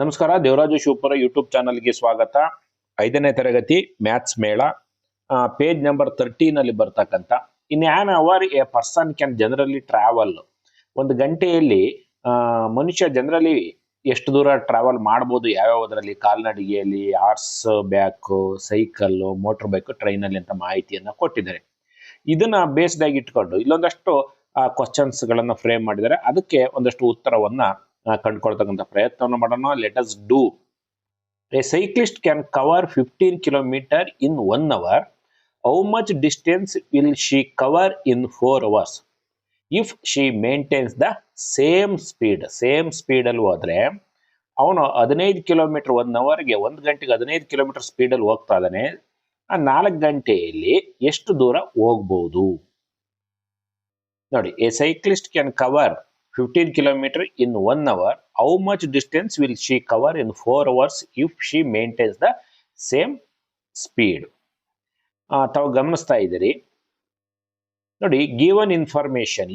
ನಮಸ್ಕಾರ. ದೇವರಾಜು ಶಿವಪುರ ಯೂಟ್ಯೂಬ್ ಚಾನಲ್ಗೆ ಸ್ವಾಗತ. 5ನೇ ತರಗತಿ ಮ್ಯಾಥ್ಸ್ ಮೇಳ, ಪೇಜ್ ನಂಬರ್ 13 ಬರ್ತಕ್ಕಂಥ in an hour a person can generally travel. ಒಂದು ಗಂಟೆಯಲ್ಲಿ ಮನುಷ್ಯ ಜನರಲಿ ಎಷ್ಟು ದೂರ ಟ್ರಾವೆಲ್ ಮಾಡ್ಬೋದು, ಯಾವ್ಯಾವುದರಲ್ಲಿ, ಕಾಲ್ನಡಿಗೆಯಲ್ಲಿ, horse back, cycle, motor bike, ಟ್ರೈನಲ್ಲಿ ಅಂತ ಮಾಹಿತಿಯನ್ನ ಕೊಟ್ಟಿದ್ದಾರೆ. ಇದನ್ನ ಬೇಸ್ಡ್ ಆಗಿ ಇಟ್ಕೊಂಡು ಇಲ್ಲೊಂದಷ್ಟು ಕ್ವಶನ್ಸ್ ಗಳನ್ನ ಫ್ರೇಮ್ ಮಾಡಿದ್ದಾರೆ. ಅದಕ್ಕೆ ಒಂದಷ್ಟು ಉತ್ತರವನ್ನ ಕಂಡುಕೊಳ್ತಕ್ಕಂಥ ಪ್ರಯತ್ನವನ್ನು ಮಾಡೋಣ. Let us do. A cyclist can cover 15 kilometre in 1 hour. How much distance will she cover in 4 hours if she maintains the same speed? Same speed ಅಲ್ಲಿ ಹೋದ್ರೆ ಅವನು 15 ಕಿಲೋಮೀಟರ್ 1 ಅವರ್ಗೆ, 1 ಗಂಟೆಗೆ 15 ಕಿಲೋಮೀಟರ್ ಸ್ಪೀಡ್ ಅಲ್ಲಿ ಹೋಗ್ತಾ ಇದ್ದಾನೆ. ಆ 4 ಗಂಟೆಯಲ್ಲಿ ಎಷ್ಟು ದೂರ ಹೋಗ್ಬಹುದು ನೋಡಿ. A cyclist can cover 15 kilometer in 1 hour. How much distance will she cover in 4 hours if she maintains the same speed? ತಾವು ಗಮನಿಸ್ತಾ ಇದ್ದೀರಿ ನೋಡಿ. ಗಿವನ್ ಇನ್ಫಾರ್ಮೇಶನ್,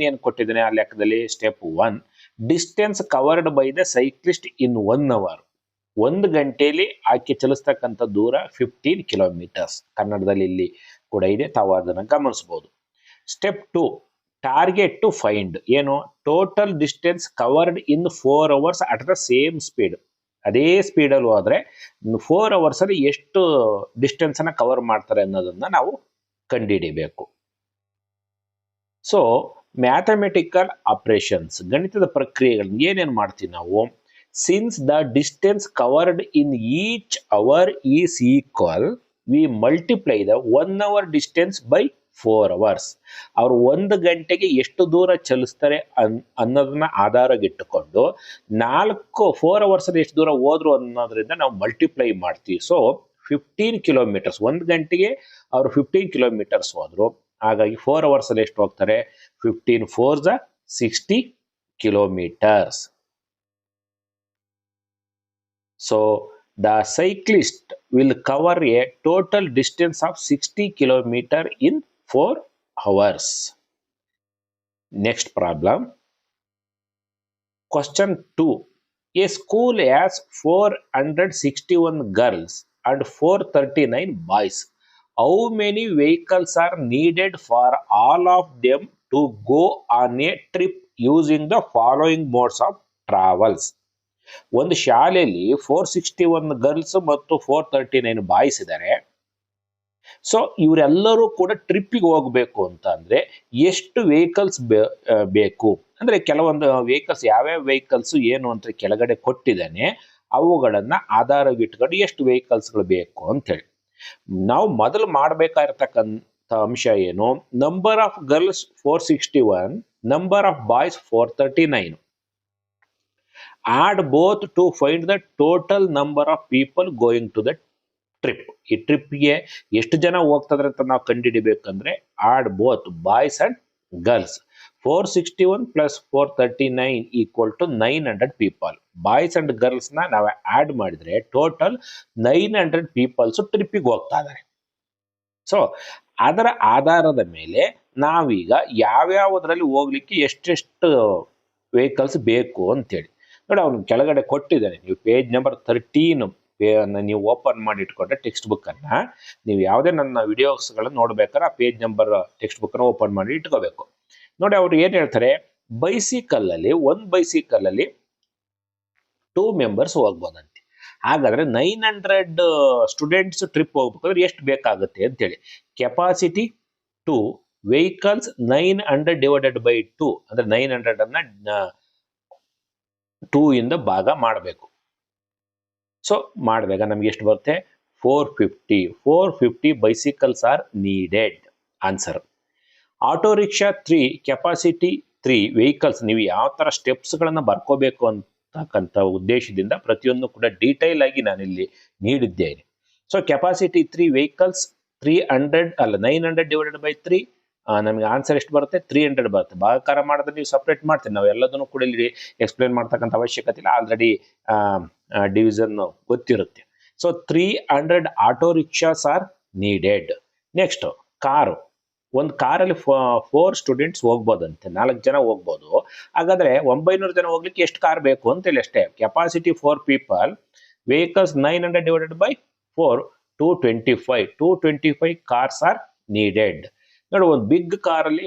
ಏನ್ ಕೊಟ್ಟಿದ್ದಾನೆ ಆ ಲೆಕ್ಕದಲ್ಲಿ? Step 1, distance covered by the cyclist in 1 hour. 1 ಗಂಟೆಯಲ್ಲಿ ಆಕೆ ಚಲಿಸ್ತಕ್ಕಂಥ ದೂರ 15 ಕಿಲೋಮೀಟರ್ಸ್. ಕನ್ನಡದಲ್ಲಿ ಇಲ್ಲಿ ಕೂಡ ಇದೆ, ತಾವು ಅದನ್ನು ಗಮನಿಸಬಹುದು. Step 2, target to find. ಏನು? Total distance covered in 4 hours at the same speed. ಅದೇ ಸ್ಪೀಡ್ ಅಲ್ಲಿ ಹೋದ್ರೆ 4 hours ಅಲ್ಲಿ ಎಷ್ಟು ಡಿಸ್ಟೆನ್ಸ್ ಅನ್ನ ಕವರ್ ಮಾಡ್ತಾರೆ ಅನ್ನೋದನ್ನ ನಾವು ಕಂಡುಹಿಡಿಬೇಕು. ಸೊ ಮ್ಯಾಥಮೆಟಿಕಲ್ ಆಪರೇಷನ್ಸ್, ಗಣಿತದ ಪ್ರಕ್ರಿಯೆಗಳನ್ನ ಏನೇನು ಮಾಡ್ತೀವಿ ನಾವು? Since the distance covered in each hour is equal, we multiply the 1 hour distance by 4 hours. ಅವರು 1 ಗಂಟೆಗೆ ಎಷ್ಟು ದೂರ ಚಲಿಸ್ತಾರೆ ಅನ್ನೋದನ್ನ ಆಧಾರಗಿಟ್ಟುಕೊಂಡು 4 hours ಅಲ್ಲಿ ಎಷ್ಟು ದೂರ ಹೋದ್ರು ಅನ್ನೋದ್ರಿಂದ ನಾವು ಮಲ್ಟಿಪ್ಲೈ ಮಾಡ್ತೀವಿ. ಸೊ 15 ಕಿಲೋಮೀಟರ್ಸ್, 1 ಗಂಟೆಗೆ ಅವರು 15 ಕಿಲೋಮೀಟರ್ಸ್ ಹೋದ್ರು. ಹಾಗಾಗಿ 4 hours ಅಲ್ಲಿ ಎಷ್ಟು ಹೋಗ್ತಾರೆ? 15 4s 60 kilometres. So the cyclist will cover a total distance of 60 kilometer in 4 hours. Next problem. Question 2. A school has 461 girls and 439 boys. How many vehicles are needed for all of them to go on a trip using the following modes of travels? ಒಂದು ಶಾಲೆಯಲ್ಲಿ 461 girls ಮತ್ತು 439 boys ಇದ್ದಾರೆ. So ಇವರೆಲ್ಲರೂ ಕೂಡ ಟ್ರಿಪ್ಪಿಗೆ ಹೋಗ್ಬೇಕು ಅಂತ ಅಂದ್ರೆ ಎಷ್ಟು ವೆಹಿಕಲ್ಸ್ ಬೇಕು ಅಂದ್ರೆ, ಕೆಲವೊಂದು ವೆಹಿಕಲ್ಸ್, ಯಾವ್ಯಾವ ವೆಹಿಕಲ್ಸ್ ಏನು ಅಂತ ಕೆಳಗಡೆ ಕೊಟ್ಟಿದ್ದಾನೆ, ಅವುಗಳನ್ನ ಆಧಾರವಿಟ್ಕೊಂಡು ಎಷ್ಟು ವೆಹಿಕಲ್ಸ್ಗಳು ಬೇಕು ಅಂತ ಹೇಳಿ ನಾವು ಮೊದಲು ಮಾಡಬೇಕಾಗಿರ್ತಕ್ಕಂಥ ಅಂಶ ಏನು? Number of girls 461, number of boys 439. add both to find the total number of people going to the trip. ಈ ಟ್ರಿಪ್ಗೆ ಎಷ್ಟು ಜನ ಹೋಗ್ತದ್ರೆ ಅಂತ ನಾವು ಕಂಡುಹಿಡಿಬೇಕಂದ್ರೆ add both boys and girls. 461 plus 439 equal to 900 people. Boys and girls ನಾವು add ಮಾಡಿದ್ರೆ total 900 people's ಟ್ರಿಪ್ಪಿಗೆ ಹೋಗ್ತಾ ಇದ್ದಾರೆ. ಸೊ ಅದರ ಆಧಾರದ ಮೇಲೆ ನಾವೀಗ ಯಾವ್ಯಾವುದ್ರಲ್ಲಿ ಹೋಗ್ಲಿಕ್ಕೆ ಎಷ್ಟೆಷ್ಟು ವೆಹಿಕಲ್ಸ್ ಬೇಕು ಅಂತೇಳಿ ನೋಡಿ. ಅವ್ನು ಕೆಳಗಡೆ ಕೊಟ್ಟಿದ್ದಾನೆ. ನೀವು ಪೇಜ್ ನಂಬರ್ 13 ನೀವು ಓಪನ್ ಮಾಡಿ ಇಟ್ಕೊಂಡ್ರೆ ಟೆಕ್ಸ್ಟ್ ಬುಕ್ ಅನ್ನ, ನೀವು ಯಾವುದೇ ನನ್ನ ವಿಡಿಯೋಸ್ಗಳನ್ನ ನೋಡ್ಬೇಕಾದ್ರೆ ಆ ಪೇಜ್ ನಂಬರ್ ಟೆಕ್ಸ್ಟ್ ಬುಕ್ ಅನ್ನ ಓಪನ್ ಮಾಡಿ ಇಟ್ಕೋಬೇಕು. ನೋಡಿ ಅವ್ರು ಏನ್ ಹೇಳ್ತಾರೆ, ಒಂದು ಬೈಸಿಕಲ್ ಅಲ್ಲಿ 2 ಮೆಂಬರ್ಸ್ ಹೋಗ್ಬೋದಂತೆ. ಹಾಗಾದ್ರೆ 900 ಸ್ಟೂಡೆಂಟ್ಸ್ ಟ್ರಿಪ್ ಹೋಗ್ಬೇಕಾದ್ರೆ ಎಷ್ಟು ಬೇಕಾಗುತ್ತೆ ಅಂತೇಳಿ. ಕೆಪಾಸಿಟಿ 2, ವೆಹಿಕಲ್ಸ್ 900 ಡಿವೈಡೆಡ್ ಬೈ 2 ಅಂದ್ರೆ 900 ಅನ್ನ 2 ಇಂದ ಭಾಗ ಮಾಡಬೇಕು. ಸೊ ಮಾಡಿದಾಗ ನಮ್ಗೆ ಎಷ್ಟು ಬರುತ್ತೆ? 450 bicycles are needed. Answer. Auto rickshaw 3, capacity 3 vehicles. ನೀವು ಯಾವ ತರ ಸ್ಟೆಪ್ಸ್ ಗಳನ್ನ ಬರ್ಕೋಬೇಕು ಅಂತಕ್ಕಂಥ ಉದ್ದೇಶದಿಂದ ಪ್ರತಿಯೊಂದು ಕೂಡ ಡೀಟೈಲ್ ಆಗಿ ನಾನಿಲ್ಲಿ ನೀಡಿದ್ದೇನೆ. So capacity 3 vehicles 900 divided by 3, ನಮಗೆ ಆನ್ಸರ್ ಎಷ್ಟು ಬರುತ್ತೆ? 300 ಬರುತ್ತೆ. ಭಾಗಾಕಾರ ಮಾಡಿದ್ರೆ ನೀವು ಸಪ್ರೇಟ್ ಮಾಡ್ತೀವಿ, ನಾವು ಎಲ್ಲದನ್ನು ಕೂಡ ಇಲ್ಲಿ ಎಕ್ಸ್ಪ್ಲೇನ್ ಮಾಡ್ತಕ್ಕಂಥ ಅವಶ್ಯಕತೆ ಇಲ್ಲ, ಆಲ್ರೆಡಿ ಡಿವಿಷನ್ ಗೊತ್ತಿರುತ್ತೆ. So 300 auto rickshaws are needed. Next car, ಒಂದು ಕಾರಲ್ಲಿ 4 ಸ್ಟೂಡೆಂಟ್ಸ್ ಹೋಗ್ಬೋದಂತೆ, 4 ಜನ ಹೋಗ್ಬೋದು. ಹಾಗಾದ್ರೆ 900 ಜನ ಹೋಗ್ಲಿಕ್ಕೆ ಎಷ್ಟು ಕಾರ್ ಬೇಕು ಅಂತೇಳಿ ಅಷ್ಟೇ. Capacity 4 people, vehicles 900 divided by 4, 225 cars are needed. ನೋಡಿ, ಒಂದು ಬಿಗ್ ಕಾರಲ್ಲಿ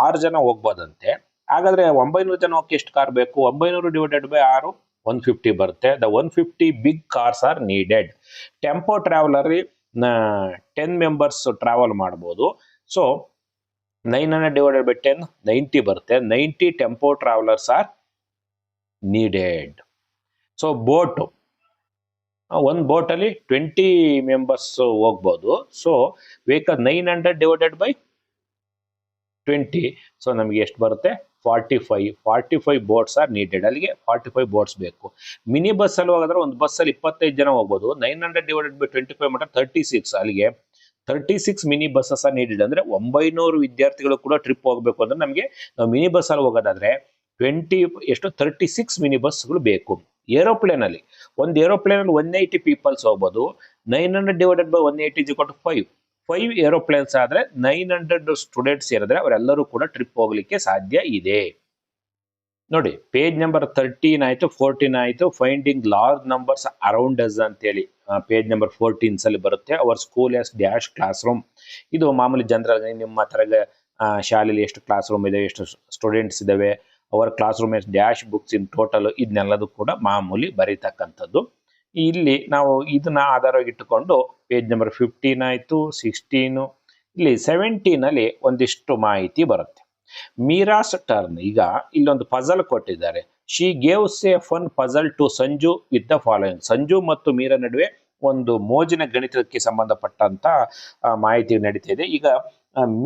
6 ಜನ ಹೋಗ್ಬೋದಂತೆ. ಹಾಗಾದ್ರೆ 900 ಜನ ಹೋಗಕ್ಕೆ ಎಷ್ಟು ಕಾರ್ ಬೇಕು? 900 ಡಿವೈಡೆಡ್ ಬೈ 6, 150 ಬರುತ್ತೆ. The 150 big cars are needed. Tempo traveller 10 members travel ಮಾಡ್ಬೋದು. ಸೊ 900 ಡಿವೈಡೆಡ್ ಬೈ 10, 90 ಬರುತ್ತೆ. 90 tempo travellers are needed. So ಒಂದು ಬೋಟಲ್ಲಿ 20 ಮೆಂಬರ್ಸ್ ಹೋಗ್ಬೋದು. So vehicle 900 divided by 20, so ನಮಗೆ ಎಷ್ಟು ಬರುತ್ತೆ? 45 ಬೋಟ್ಸ್ ಆರ್ ನೀಡೆಡ್. ಅಲ್ಲಿಗೆ 45 ಬೋಟ್ಸ್ ಬೇಕು. ಮಿನಿ ಬಸ್ ಅಲ್ಲಿ ಹೋಗಿದ್ರೆ ಒಂದು ಬಸ್ಸಲ್ಲಿ 25 ಜನ ಹೋಗ್ಬೋದು. 900 ಡಿವೈಡೆಡ್ ಬೈ 25 ಮಾಡಿದ್ರೆ 36. ಅಲ್ಲಿಗೆ 36 ಮಿನಿ ಬಸ್ಸಸ್ ಆರ್ ನೀಡೆಡ್. ಅಂದ್ರೆ 900 ವಿದ್ಯಾರ್ಥಿಗಳು ಕೂಡ ಟ್ರಿಪ್ ಹೋಗ್ಬೇಕು ಅಂದ್ರೆ ನಮಗೆ ಮಿನಿ ಬಸ್ ಅಲ್ಲಿ ಹೋಗೋದಾದ್ರೆ 36 ಮಿನಿ ಬಸ್ಗಳು ಬೇಕು. ಏರೋಪ್ಲೇನ್ ಅಲ್ಲಿ, ಒಂದು ಏರೋಪ್ಲೇನ್ ಅಲ್ಲಿ 180 ಪೀಪಲ್ಸ್ ಹೋಗ್ಬೋದು. 900 ಡಿವೈಡೆಡ್ ಬೈ 180 = 5 ಏರೋಪ್ಲೇನ್ಸ್ ಆದ್ರೆ 900 ಸ್ಟೂಡೆಂಟ್ಸ್ ಸೇರಿದ್ರೆ ಅವರೆಲ್ಲರೂ ಕೂಡ ಟ್ರಿಪ್ ಹೋಗ್ಲಿಕ್ಕೆ ಸಾಧ್ಯ ಇದೆ. ನೋಡಿ, ಪೇಜ್ ನಂಬರ್ 13 ಆಯ್ತು, 14 ಆಯ್ತು. Finding large numbers around us ಅಂತೇಳಿ ಪೇಜ್ ನಂಬರ್ 14 ಅಲ್ಲಿ ಬರುತ್ತೆ. Our school S dash class room. ಇದು ಮಾಮೂಲಿ ಜನರಲ್, ನಿಮ್ಮ ಶಾಲೆಯಲ್ಲಿ ಎಷ್ಟು ಕ್ಲಾಸ್ ರೂಮ್ ಇದೆ, ಎಷ್ಟು ಸ್ಟೂಡೆಂಟ್ಸ್ ಇದಾವೆ, ಅವರ class room S dash books in total, ಇದನ್ನೆಲ್ಲದೂ ಕೂಡ ಮಾಮೂಲಿ ಬರೀತಕ್ಕಂಥದ್ದು. ಇಲ್ಲಿ ನಾವು ಇದನ್ನ ಆಧಾರವಾಗಿ ಇಟ್ಟುಕೊಂಡು ಪೇಜ್ ನಂಬರ್ 15 ಆಯ್ತು, 16, ಇಲ್ಲಿ 17 ಅಲ್ಲಿ ಒಂದಿಷ್ಟು ಮಾಹಿತಿ ಬರುತ್ತೆ. ಮೀರಾಸ್ ಟರ್ನ್. ಈಗ ಇಲ್ಲೊಂದು ಪಜಲ್ ಕೊಟ್ಟಿದ್ದಾರೆ. She gave a fun puzzle to Sanju with the following. Sanju ಮತ್ತು ಮೀರಾ ನಡುವೆ ಒಂದು ಮೋಜಿನ ಗಣಿತಕ್ಕೆ ಸಂಬಂಧಪಟ್ಟಂತ ಮಾಹಿತಿ ನಡೀತಾ ಇದೆ. ಈಗ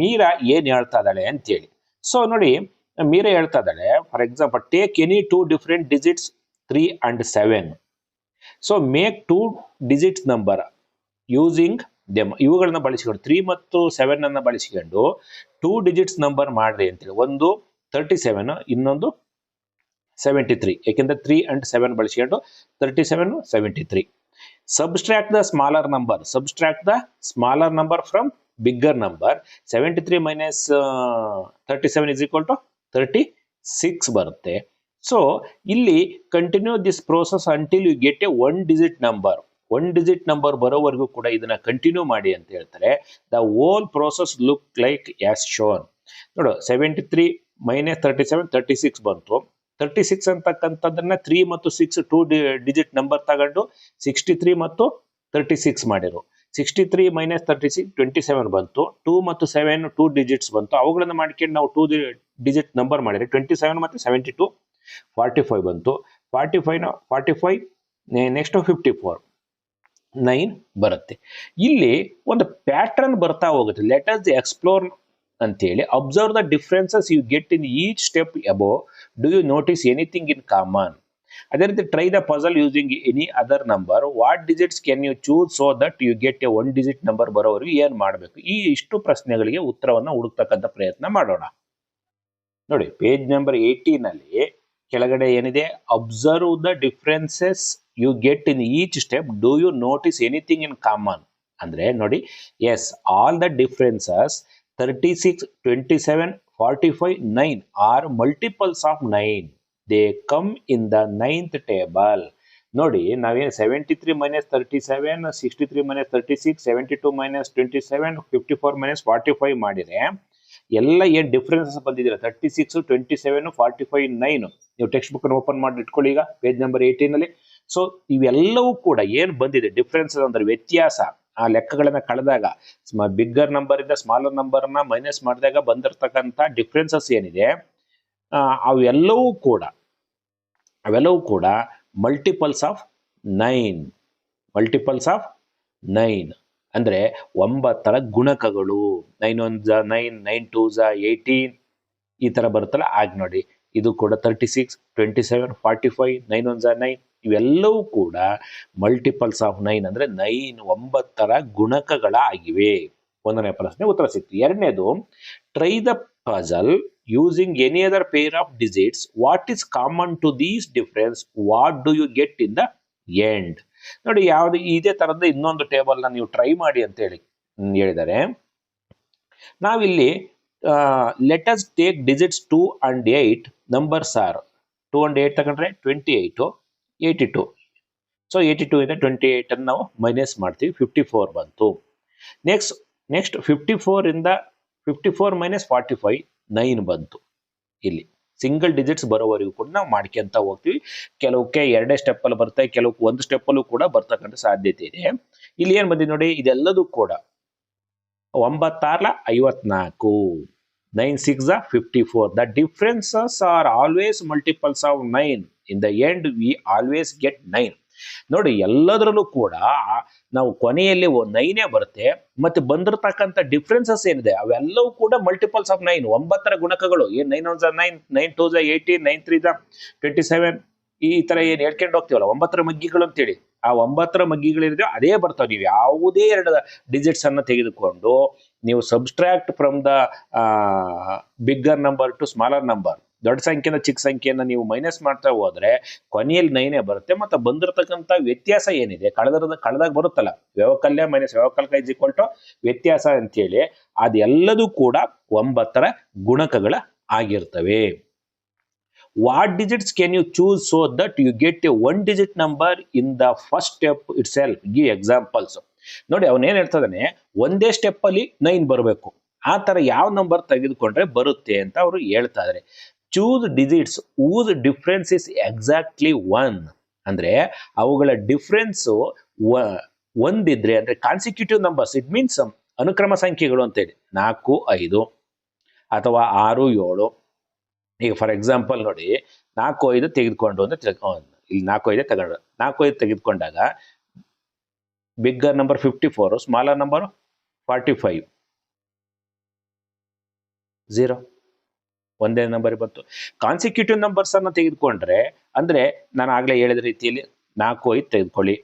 ಮೀರಾ ಏನ್ ಹೇಳ್ತಾ ಇದ್ದಾಳೆ ಅಂತೇಳಿ. ಸೊ ನೋಡಿ, ಮೀರಾ ಹೇಳ್ತಾ ಇದ್ದಾಳೆ, for example, take any 2 different digits 3 and 7. So make 2 digits number using them. ಇವುಗಳನ್ನ ಬಳಸಿಕೊಂಡು 3 ಮತ್ತು 7 ಅನ್ನ ಬಳಸಿಕೊಂಡು 2 ಡಿಜಿಟ್ಸ್ ನಂಬರ್ ಮಾಡ್ರಿ ಅಂತೇಳಿ. ಒಂದು 37, ಇನ್ನೊಂದು 73. ಯಾಕೆಂದ್ರೆ 3 and 7 ಬಳಸಿಕೊಂಡು 37, 73. Subtract the smaller number from bigger number. 73 minus 37 = 36 ಬರುತ್ತೆ. ಸೊ ಇಲ್ಲಿ continue this process until you get a 1 digit number. 1 digit number ಬರೋವರೆಗೂ ಕೂಡ ಇದನ್ನ ಕಂಟಿನ್ಯೂ ಮಾಡಿ ಅಂತ ಹೇಳ್ತಾರೆ. The whole process look like as shown. ನೋಡು, 73 ಮೈನಸ್ 37, 36 ಬಂತು. 36 ಅಂತಕ್ಕಂಥದ್ದನ್ನ 3 ಮತ್ತು 6 2 ಡಿಜಿಟ್ ನಂಬರ್ ತಗೊಂಡು 63 ಮತ್ತು 36 ಮಾಡಿರು. 63 ಮೈನಸ್ 36 27 ಬಂತು. 2 ಮತ್ತು 7 2 ಡಿಜಿಟ್ಸ್ ಬಂತು. ಅವುಗಳನ್ನ ಮಾಡ್ಕೊಂಡು ನಾವು 2 ಡಿಜಿಟ್ ನಂಬರ್ ಮಾಡಿದ್ರೆ 27 ಮತ್ತು 72 45 ಬಂತು. 45 ನೆಕ್ಸ್ಟ್ 54 9 ಬರುತ್ತೆ. ಇಲ್ಲಿ ಒಂದು ಪ್ಯಾಟರ್ನ್ ಬರ್ತಾ ಹೋಗುತ್ತೆ. ಲೆಟ್ ಅಸ್ ಎಕ್ಸ್ಪ್ಲೋರ್ ಅಂತೇಳಿ. Observe the differences you get in each step above. Do you notice anything in common? ಅದೇ ರೀತಿ try the puzzle using any other number. What digits can you choose so that you get a 1 digit number ಬರೋವರೆಗೂ ಏನ್ ಮಾಡಬೇಕು? ಈ ಇಷ್ಟು ಪ್ರಶ್ನೆಗಳಿಗೆ ಉತ್ತರವನ್ನು ಹುಡುಕ್ತಕ್ಕಂಥ ಪ್ರಯತ್ನ ಮಾಡೋಣ. ನೋಡಿ, ಪೇಜ್ ನಂಬರ್ 18 ಅಲ್ಲಿ ಕೆಳಗಡೆ ಏನಿದೆ? Observe the differences you get in each step. Do you notice anything in common? ಅಂದ್ರೆ ನೋಡಿ, yes, all the differences 36, 27, 45, 9 are multiples of 9. They come in the 9th table. ನೋಡಿ, ನಾವೇನು 73 ಮೈನಸ್ 37, 63 ಮೈನಸ್ 36, 72 ಮೈನಸ್ 27, 54 ಮೈನಸ್ 45 ಮಾಡಿದ್ರೆ ಎಲ್ಲ ಏನ್ differences ಬಂದಿದ್ದೀರಾ 36, 27, 45, 9. ನೀವು text book open ಮಾಡಿ ಇಟ್ಕೊಳ್ಳಿ ಈಗ ಪೇಜ್ ನಂಬರ್ 18 ಅಲ್ಲಿ. ಸೊ ಇವೆಲ್ಲವೂ ಕೂಡ ಏನ್ ಬಂದಿದೆ ಡಿಫ್ರೆನ್ಸಸ್ ಅಂದ್ರೆ ವ್ಯತ್ಯಾಸ. ಆ ಲೆಕ್ಕಗಳನ್ನ ಕಳೆದಾಗ ಬಿಗ್ಗರ್ ನಂಬರ್ ಇಂದ ಸ್ಮಾಲರ್ ನಂಬರ್ ನ ಮೈನಸ್ ಮಾಡಿದಾಗ ಬಂದಿರತಕ್ಕಂತ ಡಿಫ್ರೆನ್ಸಸ್ ಏನಿದೆ ಅವೆಲ್ಲವೂ ಕೂಡ ಮಲ್ಟಿಪಲ್ಸ್ ಆಫ್ 9 ಅಂದ್ರೆ 9ರ ಗುಣಕಗಳು. 9 1 9, 9 2 18 ಈ ತರ ಬರುತ್ತಲ್ಲ, ಆಗ ನೋಡಿ ಇದು ಕೂಡ 36, 27, 45, 9 1 9 ಇವೆಲ್ಲವೂ ಕೂಡ ಮಲ್ಟಿಪಲ್ಸ್ ಆಫ್ 9 ಅಂದ್ರೆ 9ರ ಗುಣಕಗಳ ಆಗಿವೆ. 1ನೇ ಪ್ರಶ್ನೆ ಉತ್ತರ ಸಿಕ್ತು. 2ನೇದು, try the puzzle using any other pair of digits. What is common to these difference? What do you get in the end? ನೋಡಿ, ಯಾವ್ದು ಇದೇ ತರದ ಇನ್ನೊಂದು ಟೇಬಲ್ ನ ನೀವು ಟ್ರೈ ಮಾಡಿ ಅಂತ ಹೇಳಿದ್ದಾರೆ. ನಾವಿಲ್ಲಿ let us take digits 2 and 8 numbers are 2 and 8 ತಗೊಂಡ್ರೆ 28 82. ಸೊ 82 ಇಂದ 28 ಅನ್ನು ನಾವು ಮೈನಸ್ ಮಾಡ್ತೀವಿ, 54 ಬಂತು. ನೆಕ್ಸ್ಟ್ 54 ಇಂದ 54 ಮೈನಸ್ 45 9 ಬಂತು. ಇಲ್ಲಿ ಸಿಂಗಲ್ ಡಿಜಿಟ್ಸ್ ಬರೋವರೆಗೂ ಕೂಡ ನಾವು ಮಾಡ್ಕೊಂತ ಹೋಗ್ತೀವಿ. ಕೆಲವಕ್ಕೆ ಎರಡೇ ಸ್ಟೆಪ್ ಅಲ್ಲಿ ಬರುತ್ತೆ, ಕೆಲವಕ್ಕೆ ಒಂದು ಸ್ಟೆಪ್ ಅಲ್ಲೂ ಕೂಡ ಬರ್ತಕ್ಕಂಥ ಸಾಧ್ಯತೆ ಇದೆ. ಇಲ್ಲಿ ಏನ್ ಬಂದಿದೆ ನೋಡಿ, ಇದೆಲ್ಲದೂ ಕೂಡ 9 54, 9 6 54. The differences are always multiples of 9. In the end we always get 9. ನೋಡಿ, ಎಲ್ಲದರಲ್ಲೂ ಕೂಡ ನಾವು ಕೊನೆಯಲ್ಲಿ 9 ಬರುತ್ತೆ. ಮತ್ತೆ ಬಂದಿರತಕ್ಕಂಥ ಡಿಫ್ರೆನ್ಸಸ್ ಏನಿದೆ ಅವೆಲ್ಲವೂ ಕೂಡ ಮಲ್ಟಿಪಲ್ಸ್ ಆಫ್ 9, 9ರ ಗುಣಕಗಳು. ಏನ್ 9 1 9, 9 2 18, 9 3 27, ಈ ತರ ಏನ್ ಹೇಳ್ಕೊಂಡು ಹೋಗ್ತೀವಲ್ಲ 9ರ ಮಗ್ಗಿಗಳು ಅಂತೇಳಿ, ಆ 9ರ ಮಗ್ಗಿಗಳಿದೆ ಅದೇ ಬರ್ತಾವೆ. ನೀವು ಯಾವುದೇ 2 ಡಿಜಿಟ್ಸ್ ಅನ್ನ ತೆಗೆದುಕೊಂಡು ನೀವು subtract from the bigger number two smaller number, ದೊಡ್ಡ ಸಂಖ್ಯೆನ ಚಿಕ್ಕ ಸಂಖ್ಯೆಯನ್ನ ನೀವು ಮೈನಸ್ ಮಾಡ್ತಾ ಹೋದ್ರೆ ಕೊನೆಯಲ್ಲಿ 9 ಬರುತ್ತೆ. ಮತ್ತೆ ಬಂದಿರತಕ್ಕಂಥ ವ್ಯತ್ಯಾಸ ಏನಿದೆ ಕಳೆದಾಗ ಬರುತ್ತಲ್ಲ, ವ್ಯವಕಲ್ಯ ಮೈನಸ್ ವ್ಯವಕಲ್ಯ ಇಸ್ ಈಕ್ವಲ್ ಟು ವ್ಯತ್ಯಾಸ ಅಂತೇಳಿ, ಅದೆಲ್ಲದೂ ಕೂಡ 9ರ ಗುಣಕಗಳ ಆಗಿರ್ತವೆ. What digits can you choose so that you get a 1-digit number in the first step itself? Give examples. ನೋಡಿ, ಅವನೇನ್ ಹೇಳ್ತದಾನೆ, ಒಂದೇ ಸ್ಟೆಪ್ ಅಲ್ಲಿ 9 ಬರಬೇಕು, ಆ ತರ ಯಾವ ನಂಬರ್ ತೆಗೆದುಕೊಂಡ್ರೆ ಬರುತ್ತೆ ಅಂತ ಅವರು ಹೇಳ್ತಾ ಇದಾರೆ. Choose digits whose difference is exactly 1. ಅಂದ್ರೆ ಅವುಗಳ ಡಿಫ್ರೆನ್ಸ್ ಒಂದಿದ್ರೆ ಅಂದ್ರೆ ಕಾನ್ಸಿಕ್ಯೂಟಿವ್ ನಂಬರ್ಸ್, ಇಟ್ ಮೀನ್ಸ್ ಅನುಕ್ರಮ ಸಂಖ್ಯೆಗಳು ಅಂತೇಳಿ 4 5 ಅಥವಾ 6 7. ಈಗ ಫಾರ್ ಎಕ್ಸಾಂಪಲ್ ನೋಡಿ, 4 5 ತೆಗೆದುಕೊಂಡು ಅಂದ್ರೆ ಇಲ್ಲಿ 4 5 ತಗೊಂಡ್ರೆ 4 5 ತೆಗೆದುಕೊಂಡಾಗ ಬಿಗ್ಗರ್ ನಂಬರ್ 54, ಸ್ಮಾಲರ್ ನಂಬರ್ 45, 0 ಒಂದೇ ನಂಬರ್ ಬಂತು. ಕಾನ್ಸಿಕ್ಯೂಟಿವ್ ನಂಬರ್ಸ್ ಅನ್ನ ತೆಗೆದುಕೊಂಡ್ರೆ ಅಂದ್ರೆ ನಾನು ಆಗ್ಲೇ ಹೇಳಿದ ರೀತಿಯಲ್ಲಿ 4 5 ತೆಗೆದುಕೊಳ್ಳಿ,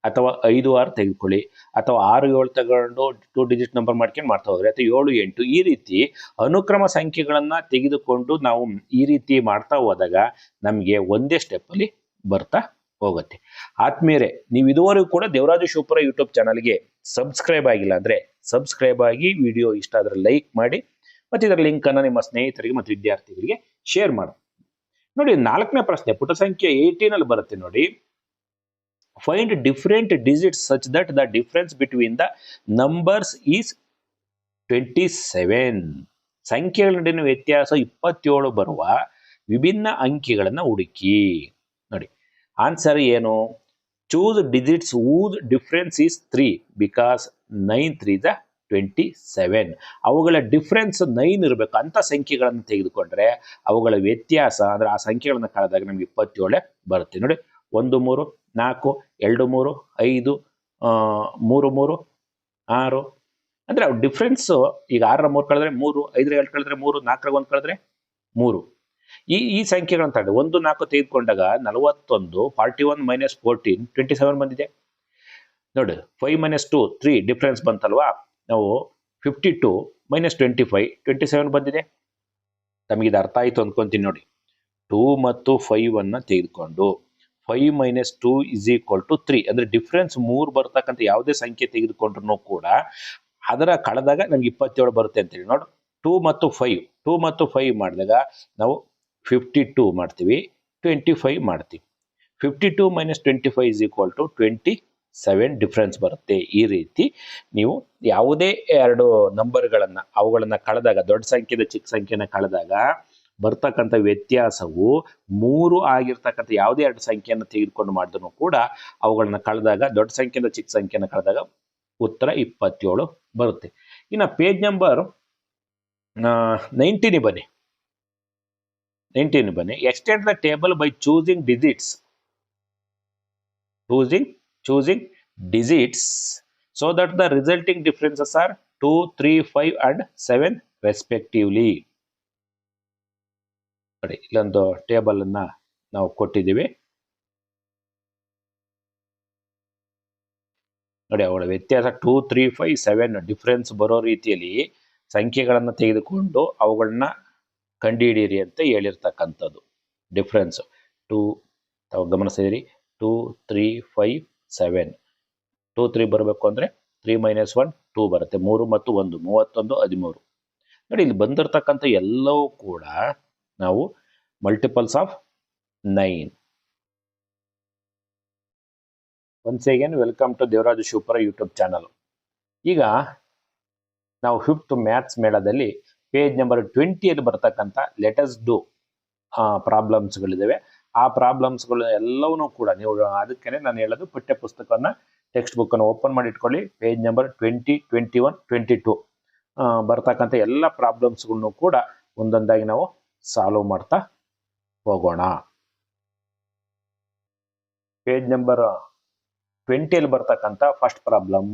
ಅಥವಾ 5 6 ತೆಗೆದುಕೊಳ್ಳಿ, ಅಥವಾ 6 7 ತಗೊಂಡು 2 ಡಿಜಿಟ್ ನಂಬರ್ ಮಾಡ್ಕೊಂಡು ಮಾಡ್ತಾ ಹೋದ್ರೆ, ಅಥವಾ 7 8 ಈ ರೀತಿ ಅನುಕ್ರಮ ಸಂಖ್ಯೆಗಳನ್ನ ತೆಗೆದುಕೊಂಡು ನಾವು ಈ ರೀತಿ ಮಾಡ್ತಾ ಹೋದಾಗ ನಮಗೆ ಒಂದೇ ಸ್ಟೆಪ್ ಅಲ್ಲಿ ಬರ್ತಾ ಹೋಗುತ್ತೆ. ಆತ್ಮೀಯರೇ, ನೀವು ಇದುವರೆಗೂ ಕೂಡ ದೇವರಾಜು ಶಿವಪುರ ಯೂಟ್ಯೂಬ್ ಚಾನಲ್ಗೆ ಸಬ್ಸ್ಕ್ರೈಬ್ ಆಗಿಲ್ಲ ಅಂದ್ರೆ ಸಬ್ಸ್ಕ್ರೈಬ್ ಆಗಿ, ವಿಡಿಯೋ ಇಷ್ಟ ಆದ್ರೆ ಲೈಕ್ ಮಾಡಿ, ಮತ್ತೆ ಇದರ ಲಿಂಕ್ ಅನ್ನ ನಿಮ್ಮ ಸ್ನೇಹಿತರಿಗೆ ಮತ್ತು ವಿದ್ಯಾರ್ಥಿಗಳಿಗೆ ಶೇರ್ ಮಾಡಿ. ನೋಡಿ, 4ನೇ ಪ್ರಶ್ನೆ ಪುಟ ಸಂಖ್ಯೆ 18 ಅಲ್ಲಿ ಬರುತ್ತೆ ನೋಡಿ. Find different digits such that the difference between the numbers is 27. ಸಂಖ್ಯೆಗಳ ನಡುವಿನ ವ್ಯತ್ಯಾಸ 27 ಬರುವ ವಿಭಿನ್ನ ಅಂಕಿಗಳನ್ನ ಹುಡುಕಿ. ನೋಡಿ, ಆನ್ಸರ್ ಏನು? Choose digits whose difference is 3 because 9 3 27. ಅವುಗಳ ಡಿಫ್ರೆನ್ಸ್ 9 ಇರಬೇಕು ಅಂತ ಸಂಖ್ಯೆಗಳನ್ನು ತೆಗೆದುಕೊಂಡ್ರೆ ಅವುಗಳ ವ್ಯತ್ಯಾಸ ಅಂದ್ರೆ ಆ ಸಂಖ್ಯೆಗಳನ್ನ ಕಳೆದಾಗ ನಮ್ಗೆ 27 ಬರುತ್ತೆ. ನೋಡಿ, 1 3 4 2 3 5 3 3 6 ಅಂದ್ರೆ ಡಿಫ್ರೆನ್ಸ್. ಈಗ 6ರ 3 ಕಳೆದ್ರೆ 3, 5ರ 2 ಕಳೆದ್ರೆ 3, 4ರ 1 ಕಳೆದ್ರೆ 3. ಈ ಸಂಖ್ಯೆಗಳನ್ನ ತಗೊಂಡು 1 4 ತೆಗೆದುಕೊಂಡಾಗ 41, 41 ಮೈನಸ್ 14 27 ಬಂದಿದೆ. ನೋಡಿ, 5 - 2 3 ಡಿಫ್ರೆನ್ಸ್ ಬಂತಲ್ವಾ. ನಾವು 52 ಮೈನಸ್ 25 27 ಬಂದಿದೆ. ನಮಗೆ ಇದು ಅರ್ಥ ಆಯ್ತು ಅಂದ್ಕೊಂತೀನಿ. ನೋಡಿ, 2 ಮತ್ತು 5 ಅನ್ನ ತೆಗೆದುಕೊಂಡು 5 - 2 = 3 ಅಂದ್ರೆ ಡಿಫ್ರೆನ್ಸ್ 3 ಬರ್ತಕ್ಕಂಥ ಯಾವುದೇ ಸಂಖ್ಯೆ ತೆಗೆದುಕೊಂಡ್ರು ಕೂಡ ಅದರ ಕಳೆದಾಗ ನಮ್ಗೆ 27 ಬರುತ್ತೆ ಅಂತೇಳಿ. ನೋಡಿ, 2 ಮತ್ತು 5 ಮಾಡಿದಾಗ ನಾವು 52 ಮಾಡ್ತೀವಿ, 25 ಮಾಡ್ತೀವಿ. 52 - 25 = 27 ಡಿಫ್ರೆನ್ಸ್ ಬರುತ್ತೆ. ಈ ರೀತಿ ನೀವು ಯಾವುದೇ 2 ನಂಬರ್ಗಳನ್ನ ಅವುಗಳನ್ನ ಕಳೆದಾಗ, ದೊಡ್ಡ ಸಂಖ್ಯೆದ ಚಿಕ್ಕ ಸಂಖ್ಯೆನ ಕಳೆದಾಗ ಬರ್ತಕ್ಕಂಥ ವ್ಯತ್ಯಾಸವು 3 ಆಗಿರ್ತಕ್ಕಂಥ ಯಾವುದೇ 2 ಸಂಖ್ಯೆಯನ್ನು ತೆಗೆದುಕೊಂಡು ಮಾಡಿದ್ರು ಕೂಡ ಅವುಗಳನ್ನ ಕಳೆದಾಗ, ದೊಡ್ಡ ಸಂಖ್ಯೆಯಿಂದ ಚಿಕ್ಕ ಸಂಖ್ಯೆನ ಕಳೆದಾಗ ಉತ್ತರ 27 ಬರುತ್ತೆ. ಇನ್ನು ಪೇಜ್ ನಂಬರ್ 19 ಬನ್ನಿ. 19 ಬನ್ನಿ. Extend the table by choosing digits. choosing digits so that the resulting differences are 2 3 5 and 7 respectively. ನೋಡಿ, ಇಲ್ಲೊಂದು ಟೇಬಲ್ ಅನ್ನ ನಾವು ಕೊಟ್ಟಿದ್ದೀವಿ. ನೋಡಿ, ಅವುಗಳ ವ್ಯತ್ಯಾಸ 2 3 5 7 ಡಿಫ್ರೆನ್ಸ್ ಬರೋ ರೀತಿಯಲ್ಲಿ ಸಂಖ್ಯೆಗಳನ್ನು ತೆಗೆದುಕೊಂಡು ಅವುಗಳನ್ನ ಕಂಡುಹಿಡಿಯಿರಿ ಅಂತ ಹೇಳಿರ್ತಕ್ಕಂಥದ್ದು. ಡಿಫ್ರೆನ್ಸ್ 2 ತಾವು ಗಮನಿಸಿದಿರಿ, 2 3 5 7. 2 3 ಬರಬೇಕು ಅಂದ್ರೆ 3 - 1 2 ಬರುತ್ತೆ. 3 ಮತ್ತು 1 31 13. ನೋಡಿ ಇಲ್ಲಿ ಬಂದಿರತಕ್ಕಂಥ ಎಲ್ಲವೂ ಕೂಡ ನಾವು multiples of 9. Once again welcome to Devaraju Shivapura YouTube channel. ಈಗ ನಾವು 5th ಮ್ಯಾಥ್ಸ್ ಮೇಳದಲ್ಲಿ ಪೇಜ್ ನಂಬರ್ 20ಯಲ್ಲಿ ಬರ್ತಕ್ಕಂಥ ಲೆಟಸ್ ಡೂ ಪ್ರಾಬ್ಲಮ್ಸ್ಗಳಿದ್ದಾವೆ. ಆ ಪ್ರಾಬ್ಲಮ್ಸ್ಗಳು ಎಲ್ಲವನ್ನೂ ಕೂಡ ನೀವು ಅದಕ್ಕೆ ನಾನು ಹೇಳೋದು ಪಠ್ಯ ಪುಸ್ತಕವನ್ನು ಟೆಕ್ಸ್ಟ್ ಬುಕ್ಕನ್ನು ಓಪನ್ ಮಾಡಿ ಇಟ್ಕೊಳ್ಳಿ. ಪೇಜ್ ನಂಬರ್ 20, 21, 22 ಬರ್ತಕ್ಕಂಥ ಎಲ್ಲ ಪ್ರಾಬ್ಲಮ್ಸ್ಗಳನ್ನು ಕೂಡ ಒಂದೊಂದಾಗಿ ನಾವು ಸಾಲ್ವ್ ಮಾಡ್ತಾ ಹೋಗೋಣ. ಪೇಜ್ ನಂಬರ್ 20ಯಲ್ಲಿ ಬರ್ತಕ್ಕಂಥ first problem,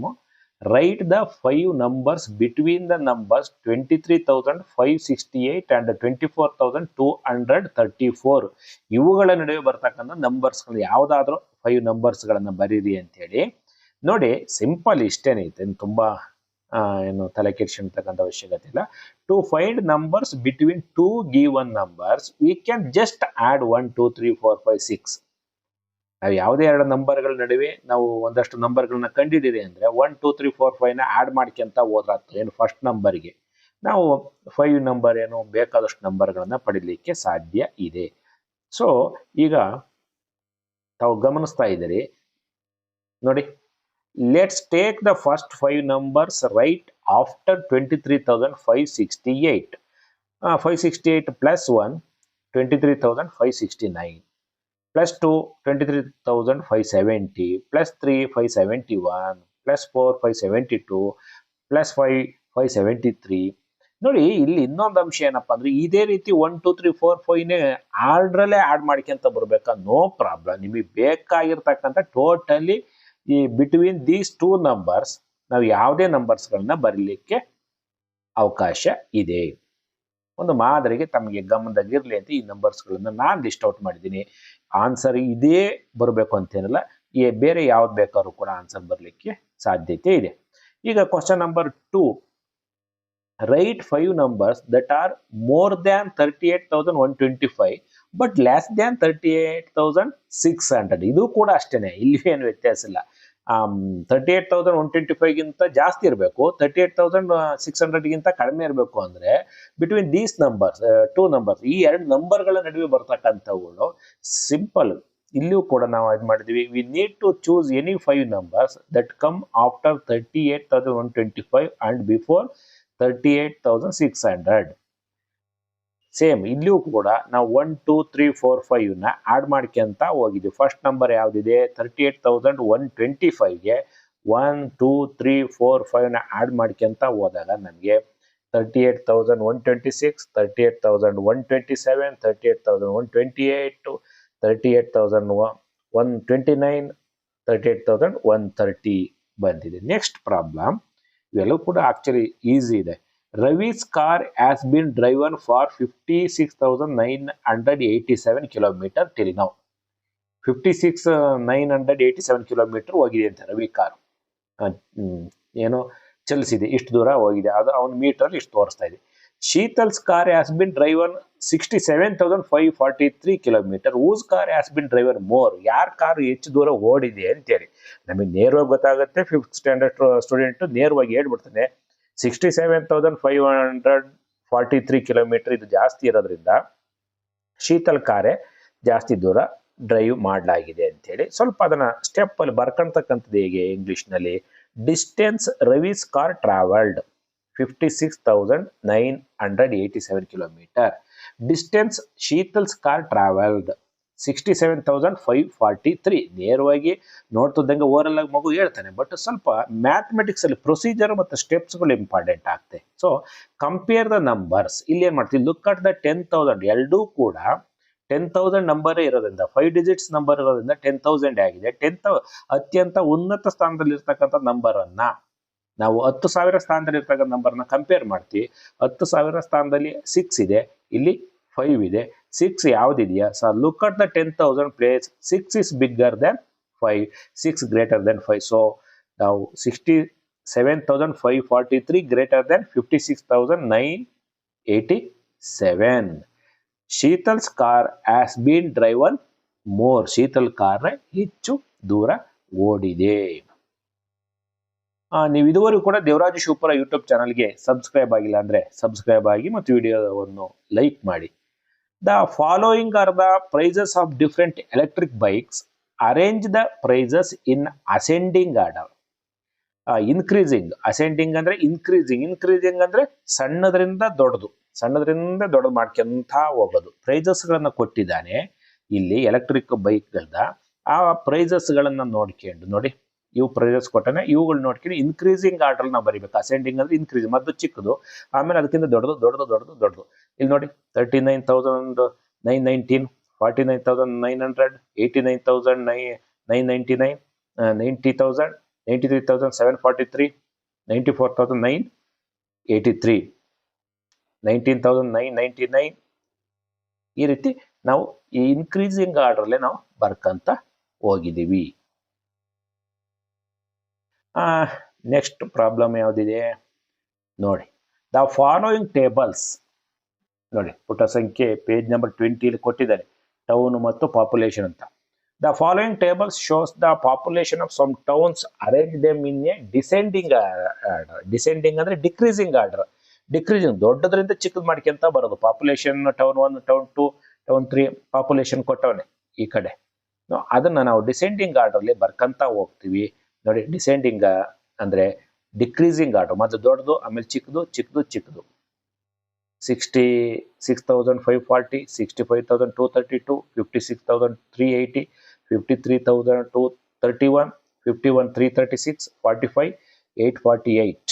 write the 5 numbers between the numbers 23,568 and 24,234. ಇವುಗಳ ನಡುವೆ ಬರ್ತಕ್ಕಂಥ ನಂಬರ್ಸ್ಗಳು ಯಾವುದಾದ್ರೂ 5 ನಂಬರ್ಸ್ಗಳನ್ನು ಬರೀರಿ ಅಂತೇಳಿ. ನೋಡಿ ಸಿಂಪಲ್ ಇಷ್ಟೇನೈತೆ, ತುಂಬಾ ಏನು ತಲೆ ಕೆಡಿಸಿರ್ತಕ್ಕಂಥ ಅವಶ್ಯಕತೆ ಇಲ್ಲ. To find numbers between 2 given numbers we can just add 1 2 3 4 5 6. ನಾವು ಯಾವುದೇ 2 ನಂಬರ್ಗಳ ನಡುವೆ ನಾವು ಒಂದಷ್ಟು ನಂಬರ್ಗಳನ್ನ ಕಂಡಿದ್ದೀರಿ ಅಂದ್ರೆ 1 2 3 4 5 ನ ಆಡ್ ಮಾಡ್ಕೊಂತ ಹೋದ್ರಾಗ್ತದೆ. ಏನು ಫಸ್ಟ್ ನಂಬರ್ಗೆ ನಾವು 5 ನಂಬರ್ ಏನು ಬೇಕಾದಷ್ಟು ನಂಬರ್ಗಳನ್ನ ಪಡಿಲಿಕ್ಕೆ ಸಾಧ್ಯ ಇದೆ. ಸೊ ಈಗ ತಾವು ಗಮನಿಸ್ತಾ ಇದ್ದೀರಿ ನೋಡಿ, let's take the first 5 numbers right after 23,568. 568 plus 1 23,569 plus 2 23,570 plus 3 571 plus 4 572 plus 5 573. ನೋಡಿ ಇಲ್ಲಿ ಇನ್ನೊಂದು ಅಂಶ ಏನಪ್ಪಾ ಅಂದ್ರೆ ಇದೇ ರೀತಿ 1 2 3 4 5 ನೇ ಆರ್ಡ್ರಲ್ಲೇ ಆಡ್ ಮಾಡ್ಕೊಂತ ಬರ್ಬೇಕಾ, ನೋ ಪ್ರಾಬ್ಲಮ್. ನಿಮಗೆ ಬೇಕಾಗಿರ್ತಕ್ಕಂಥ ಟೋಟಲಿ ಈ ಬಿಟ್ವೀನ್ ದೀಸ್ 2 numbers ನಾವು ಯಾವುದೇ ನಂಬರ್ಸ್ಗಳನ್ನ ಬರೀಲಿಕ್ಕೆ ಅವಕಾಶ ಇದೆ. ಒಂದು ಮಾದರಿಗೆ ತಮಗೆ ಗಮನದಲ್ಲಿರಲಿ ಅಂತ ಈ ನಂಬರ್ಸ್ಗಳನ್ನ ನಾನು ಲಿಸ್ಟ್ ಔಟ್ ಮಾಡಿದ್ದೀನಿ. ಆನ್ಸರ್ ಇದೇ ಬರಬೇಕು ಅಂತೇನಿಲ್ಲ, ಬೇರೆ ಯಾವ್ದು ಬೇಕಾದ್ರೂ ಕೂಡ ಆನ್ಸರ್ ಬರಲಿಕ್ಕೆ ಸಾಧ್ಯತೆ ಇದೆ. ಈಗ question number 2, right 5 numbers that are more than 38,125 but less than 38,600. ಇದು ಕೂಡ ಅಷ್ಟೇನೆ, ಇಲ್ಲಿ ಏನು ವ್ಯತ್ಯಾಸ ಇಲ್ಲ. 38,125 ಗಿಂತ ಜಾಸ್ತಿ ಇರಬೇಕು, 38,600 ಗಿಂತ ಕಡಿಮೆ ಇರಬೇಕು. ಅಂದ್ರೆ ಬಿಟ್ವೀನ್ ದೀಸ್ ನಂಬರ್ಸ್ 2 numbers, ಈ 2 ನಂಬರ್ಗಳ ನಡುವೆ ಬರ್ತಕ್ಕಂಥವುಗಳು ಸಿಂಪಲ್. ಇಲ್ಲಿಯೂ ಕೂಡ ನಾವು ಇದು ಮಾಡಿದ್ವಿ, we need to choose any 5 numbers that come after 38,125 and before 38,600. Same ಇಲ್ಲಿಯೂ ಕೂಡ ನಾವು 1 2 3 4 5 ನ ಆಡ್ ಮಾಡ್ಕೊಂತ ಹೋಗಿದ್ವಿ. ಫಸ್ಟ್ ನಂಬರ್ ಯಾವ್ದಿದೆ 38,125ಗೆ 1 2 3 4 5 ನ ಆಡ್ ಮಾಡ್ಕೊಂತ ಹೋದಾಗ ನಮಗೆ 38,126 38,127 38,128 38,129 38,130 ಬಂದಿದೆ. ನೆಕ್ಸ್ಟ್ ಪ್ರಾಬ್ಲಮ್ ಇವೆಲ್ಲವೂ ಕೂಡ ಆಕ್ಚುಲಿ ಈಸಿ ಇದೆ. Ravi's car has been driven for 56,987 kilometers till now. 56,987 kilometers ಹೋಗಿದೆ ಅಂತ ರವಿ ಕಾರ್ ಏನೋ ಚಲಿಸಿದೆ, ಇಷ್ಟು ದೂರ ಹೋಗಿದೆ, ಅದು ಅವನ ಮೀಟರ್ ಇಷ್ಟು ತೋರಿಸ್ತಾ ಇದೆ. Sheetal's car has been driven 67,543 kilometers. whose car has been driven more? ಯಾರ ಕಾರ್ ಹೆಚ್ಚು ದೂರ ಓಡಿದೆ ಅಂತೇಳಿ ನಮಗೆ ನೇರವಾಗಿ ಗೊತ್ತಾಗುತ್ತೆ. 5th ಸ್ಟ್ಯಾಂಡರ್ಡ್ ಸ್ಟೂಡೆಂಟ್ ನೇರವಾಗಿ ಹೇಳ್ಬಿಡ್ತಾನೆ 67,543 kilometers ಇದು ಜಾಸ್ತಿ ಇರೋದ್ರಿಂದ ಶೀತಲ್ ಕಾರೇ ಜಾಸ್ತಿ ದೂರ ಡ್ರೈವ್ ಮಾಡಲಾಗಿದೆ ಅಂತೇಳಿ. ಸ್ವಲ್ಪ ಅದನ್ನ ಸ್ಟೆಪ್ ಅಲ್ಲಿ ಬರ್ಕೊಂತಕ್ಕಂಥದ್ದು ಹೇಗೆ ಇಂಗ್ಲಿಷ್ನಲ್ಲಿ, distance Ravi's car travelled 56,987 kilometers. Distance Sheetal's car travelled 67,543. ನೇರವಾಗಿ ನೋಡ್ತಿದ್ದಂಗೆ ಓವರಲ್ ಆಗಿ ಮಗು ಹೇಳ್ತಾನೆ, ಬಟ್ ಸ್ವಲ್ಪ ಮ್ಯಾಥಮೆಟಿಕ್ಸ್ ಅಲ್ಲಿ ಪ್ರೊಸೀಜರ್ ಮತ್ತು ಸ್ಟೆಪ್ಸ್ಗಳು ಇಂಪಾರ್ಟೆಂಟ್ ಆಗ್ತದೆ. So compare the numbers. ಇಲ್ಲಿ ಏನ್ ಮಾಡ್ತೀವಿ, ಲುಕ್ ಅಟ್ ದ 10,000. ಎರಡೂ ಕೂಡ 10,000 ನಂಬರ್ ಇರೋದ್ರಿಂದ 5 digits ನಂಬರ್ ಇರೋದ್ರಿಂದ 10,000 ಆಗಿದೆ. 10,000 ಅತ್ಯಂತ ಉನ್ನತ ಸ್ಥಾನದಲ್ಲಿ ಇರ್ತಕ್ಕಂಥ ನಂಬರ್ ಅನ್ನ ನಾವು 10,000 ಸ್ಥಾನದಲ್ಲಿ ಇರ್ತಕ್ಕಂಥ ನಂಬರ್ನ ಕಂಪೇರ್ ಮಾಡ್ತೀವಿ. 10,000 ಸ್ಥಾನದಲ್ಲಿ 6 ಇದೆ, ಇಲ್ಲಿ 5 ಇದೆ. 6 ಯಾವ್ದಿದೆಯಾ? So look at the 10,000 place. 6 is bigger than 5, 6 greater than 5. So ನಾವು 67,543 greater than 56,987. Sheetal's car has been driven more. Sheetal car ಹೆಚ್ಚು ದೂರ ಓಡಿದೆ. ನೀವು ಇದುವರೆಗೂ ಕೂಡ ದೇವರಾಜ ಶಿವಪುರ ಯೂಟ್ಯೂಬ್ ಚಾನಲ್ಗೆ ಸಬ್ಸ್ಕ್ರೈಬ್ ಆಗಿಲ್ಲ ಅಂದರೆ ಸಬ್ಸ್ಕ್ರೈಬ್ ಆಗಿ ಮತ್ತು ವಿಡಿಯೋವನ್ನು ಲೈಕ್ ಮಾಡಿ. The following are the prices of different electric bikes. Arrange the prices in ascending order. Increasing, ascending ಅಂದರೆ ಇನ್ಕ್ರೀಸಿಂಗ್ ಅಂದರೆ ಸಣ್ಣದರಿಂದ ದೊಡ್ಡದು ಮಾಡ್ಕೊಂತ ಹೋಗೋದು. ಪ್ರೈಸಸ್ಗಳನ್ನು ಕೊಟ್ಟಿದ್ದಾನೆ ಇಲ್ಲಿ ಎಲೆಕ್ಟ್ರಿಕ್ ಬೈಕ್ಗಳದ. ಆ ಪ್ರೈಸಸ್ಗಳನ್ನು ನೋಡ್ಕೊಂಡು ನೋಡಿ, ಇವು ಪ್ರೈಸಸ್ ಕೊಟ್ಟಾನೆ, ಇವುಗಳು ನೋಡ್ಕೊಂಡು ಇನ್ಕ್ರೀಸಿಂಗ್ ಆರ್ಡರ್ ನಾವು ಬರೀಬೇಕು. ಅಸೆಂಡಿಂಗ್ ಅಂದರೆ ಇನ್ಕ್ರೀಸಿಂಗ್, ಮೊದಲು ಚಿಕ್ಕದು, ಆಮೇಲೆ ಅದಕ್ಕಿಂತ ದೊಡ್ಡದು. ಇಲ್ಲಿ ನೋಡಿ 39,919, 49,900, 89,999, 90,000, 93,743, 94,983, 19,999. ಈ ರೀತಿ ನಾವು ಈ ಇನ್ಕ್ರೀಸಿಂಗ್ ಆರ್ಡರ್ಲೆ ನಾವು ಬರ್ಕಂತ ಹೋಗಿದ್ದೀವಿ. ನೆಕ್ಸ್ಟ್ ಪ್ರಾಬ್ಲಮ್ ಯಾವುದಿದೆ ನೋಡಿ. ದ ಫಾಲೋಯಿಂಗ್ ಟೇಬಲ್ಸ್ ನೋಡಿ, ಪುಟ ಸಂಖ್ಯೆ ಪೇಜ್ ನಂಬರ್ 20 ಕೊಟ್ಟಿದ್ದಾರೆ, ಟೌನ್ ಮತ್ತು ಪಾಪ್ಯುಲೇಷನ್ ಅಂತ. The following tables shows the population of some towns, arrange them in a descending order. Descending ಅಂದ್ರೆ ಡಿಕ್ರೀಸಿಂಗ್ ಆರ್ಡರ್. ಡಿಕ್ರೀಸಿಂಗ್ ದೊಡ್ಡದ್ರಿಂದ ಚಿಕ್ಕದು ಮಾಡ್ಕೊಂತ ಬರೋದು. Population town 1, town 2, town 3 population ಕೊಟ್ಟವನೆ ಈ ಕಡೆ. ಅದನ್ನ ನಾವು ಡಿಸೆಂಡಿಂಗ್ ಆರ್ಡರ್ಲಿ ಬರ್ಕಂತ ಹೋಗ್ತೀವಿ. ನೋಡಿ, ಡಿಸೆಂಡಿಂಗ್ ಅಂದ್ರೆ ಡಿಕ್ರೀಸಿಂಗ್ ಆರ್ಡರ್, ಮೊದಲು ದೊಡ್ಡದು, ಆಮೇಲೆ ಚಿಕ್ಕದು. 66,540, 65,232, 56,380, 53,231, 51,336, 45,848.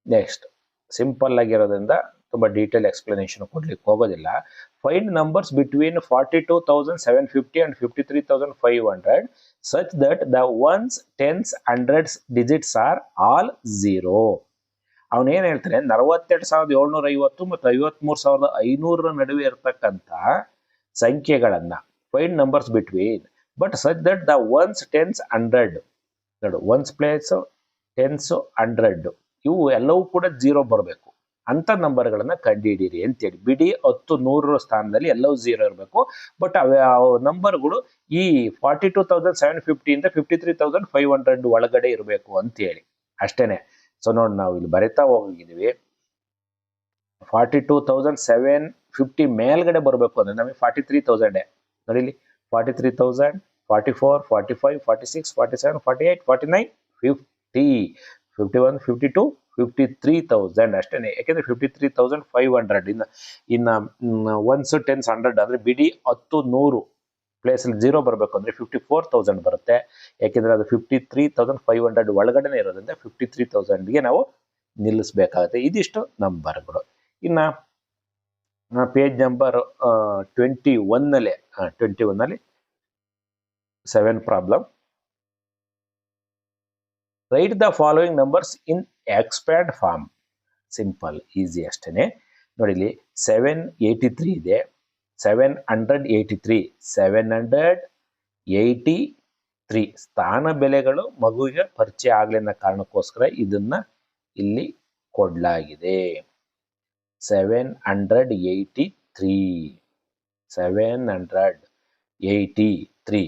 ನೆಕ್ಸ್ಟ್ ಸಿಂಪಲ್ ಆಗಿರೋದ್ರಿಂದ ತುಂಬಾ ಡೀಟೇಲ್ ಎಕ್ಸ್ಪ್ಲನೇಷನ್ ಕೊಡ್ಲಿಕ್ಕೆ ಹೋಗೋದಿಲ್ಲ. Find numbers between 42,750 and 53,500 such that the ones, tens, hundreds digits are all 0. ಅವನೇನ್ ಹೇಳ್ತಾನೆ, 42,750 ಮತ್ತು 53,500 ನಡುವೆ ಇರತಕ್ಕಂಥ ಸಂಖ್ಯೆಗಳನ್ನ find numbers between, but such that the ones, tens, 100 ನೋಡು, ಒನ್ಸ್ ಪ್ಲೇಸ್, ಟೆನ್ಸ್, 100 ಇವು ಎಲ್ಲವೂ ಕೂಡ 0 ಬರಬೇಕು ಅಂತ ನಂಬರ್ಗಳನ್ನ ಕಂಡುಹಿಡೀರಿ ಅಂತೇಳಿ. ಬಿಡಿ 10, 100 ಸ್ಥಾನದಲ್ಲಿ ಎಲ್ಲವೂ 0 ಇರಬೇಕು. ಬಟ್ ನಂಬರ್ಗಳು ಈ 42,750 ಇಂದ 53,500 ಒಳಗಡೆ ಇರಬೇಕು ಅಂತೇಳಿ ಅಷ್ಟೇನೆ. ಸೊ ನೋಡಿ, ನಾವು ಇಲ್ಲಿ ಬರಿತಾ ಹೋಗಿದ್ದೀವಿ. 42,750 ಮೇಲ್ಗಡೆ ಬರಬೇಕು ಅಂದ್ರೆ ನಮಗೆ 43,000 ನೋಡಿ ಇಲ್ಲಿ. 43,000, 44, 45, 46, 47, 48, 49, 50, 51, 52, 53,000 ಅಷ್ಟೇನೆ. ಯಾಕೆಂದ್ರೆ 53,500 ಇನ್ನ ಒನ್ಸ್, ಟೆನ್ಸ್, 100 ಅಂದ್ರೆ ಬಿಡಿ 10, 100 ಪ್ಲೇಸ್ ಅಲ್ಲಿ 0 ಬರಬೇಕು ಅಂದ್ರೆ 54,000 ಬರುತ್ತೆ. ಯಾಕೆಂದ್ರೆ ಅದು 53,500 ಒಳಗಡೆನೆ ಇರೋದ್ರಿಂದ 53,000ಗೆ ನಾವು ನಿಲ್ಲಿಸಬೇಕಾಗುತ್ತೆ. ಇದಿಷ್ಟು ನಂಬರ್ಗಳು. ಇನ್ನ ಪೇಜ್ ನಂಬರ್ 21ನಲ್ಲಿ 7 problem. Write the following numbers in expand form. Simple, easy ಅಷ್ಟೇನೆ. ನೋಡಿ ಇಲ್ಲಿ 783 ಇದೆ, 783, 783 ಸ್ಥಾನ ಬೆಲೆಗಳು ಮಗುವಿಗೆ ಪರಿಚಯ ಆಗ್ಲಿ ಅನ್ನೋ ಕಾರಣಕ್ಕೋಸ್ಕರ ಇದನ್ನ ಇಲ್ಲಿ ಕೊಡ್ಲಾಗಿದೆ. 783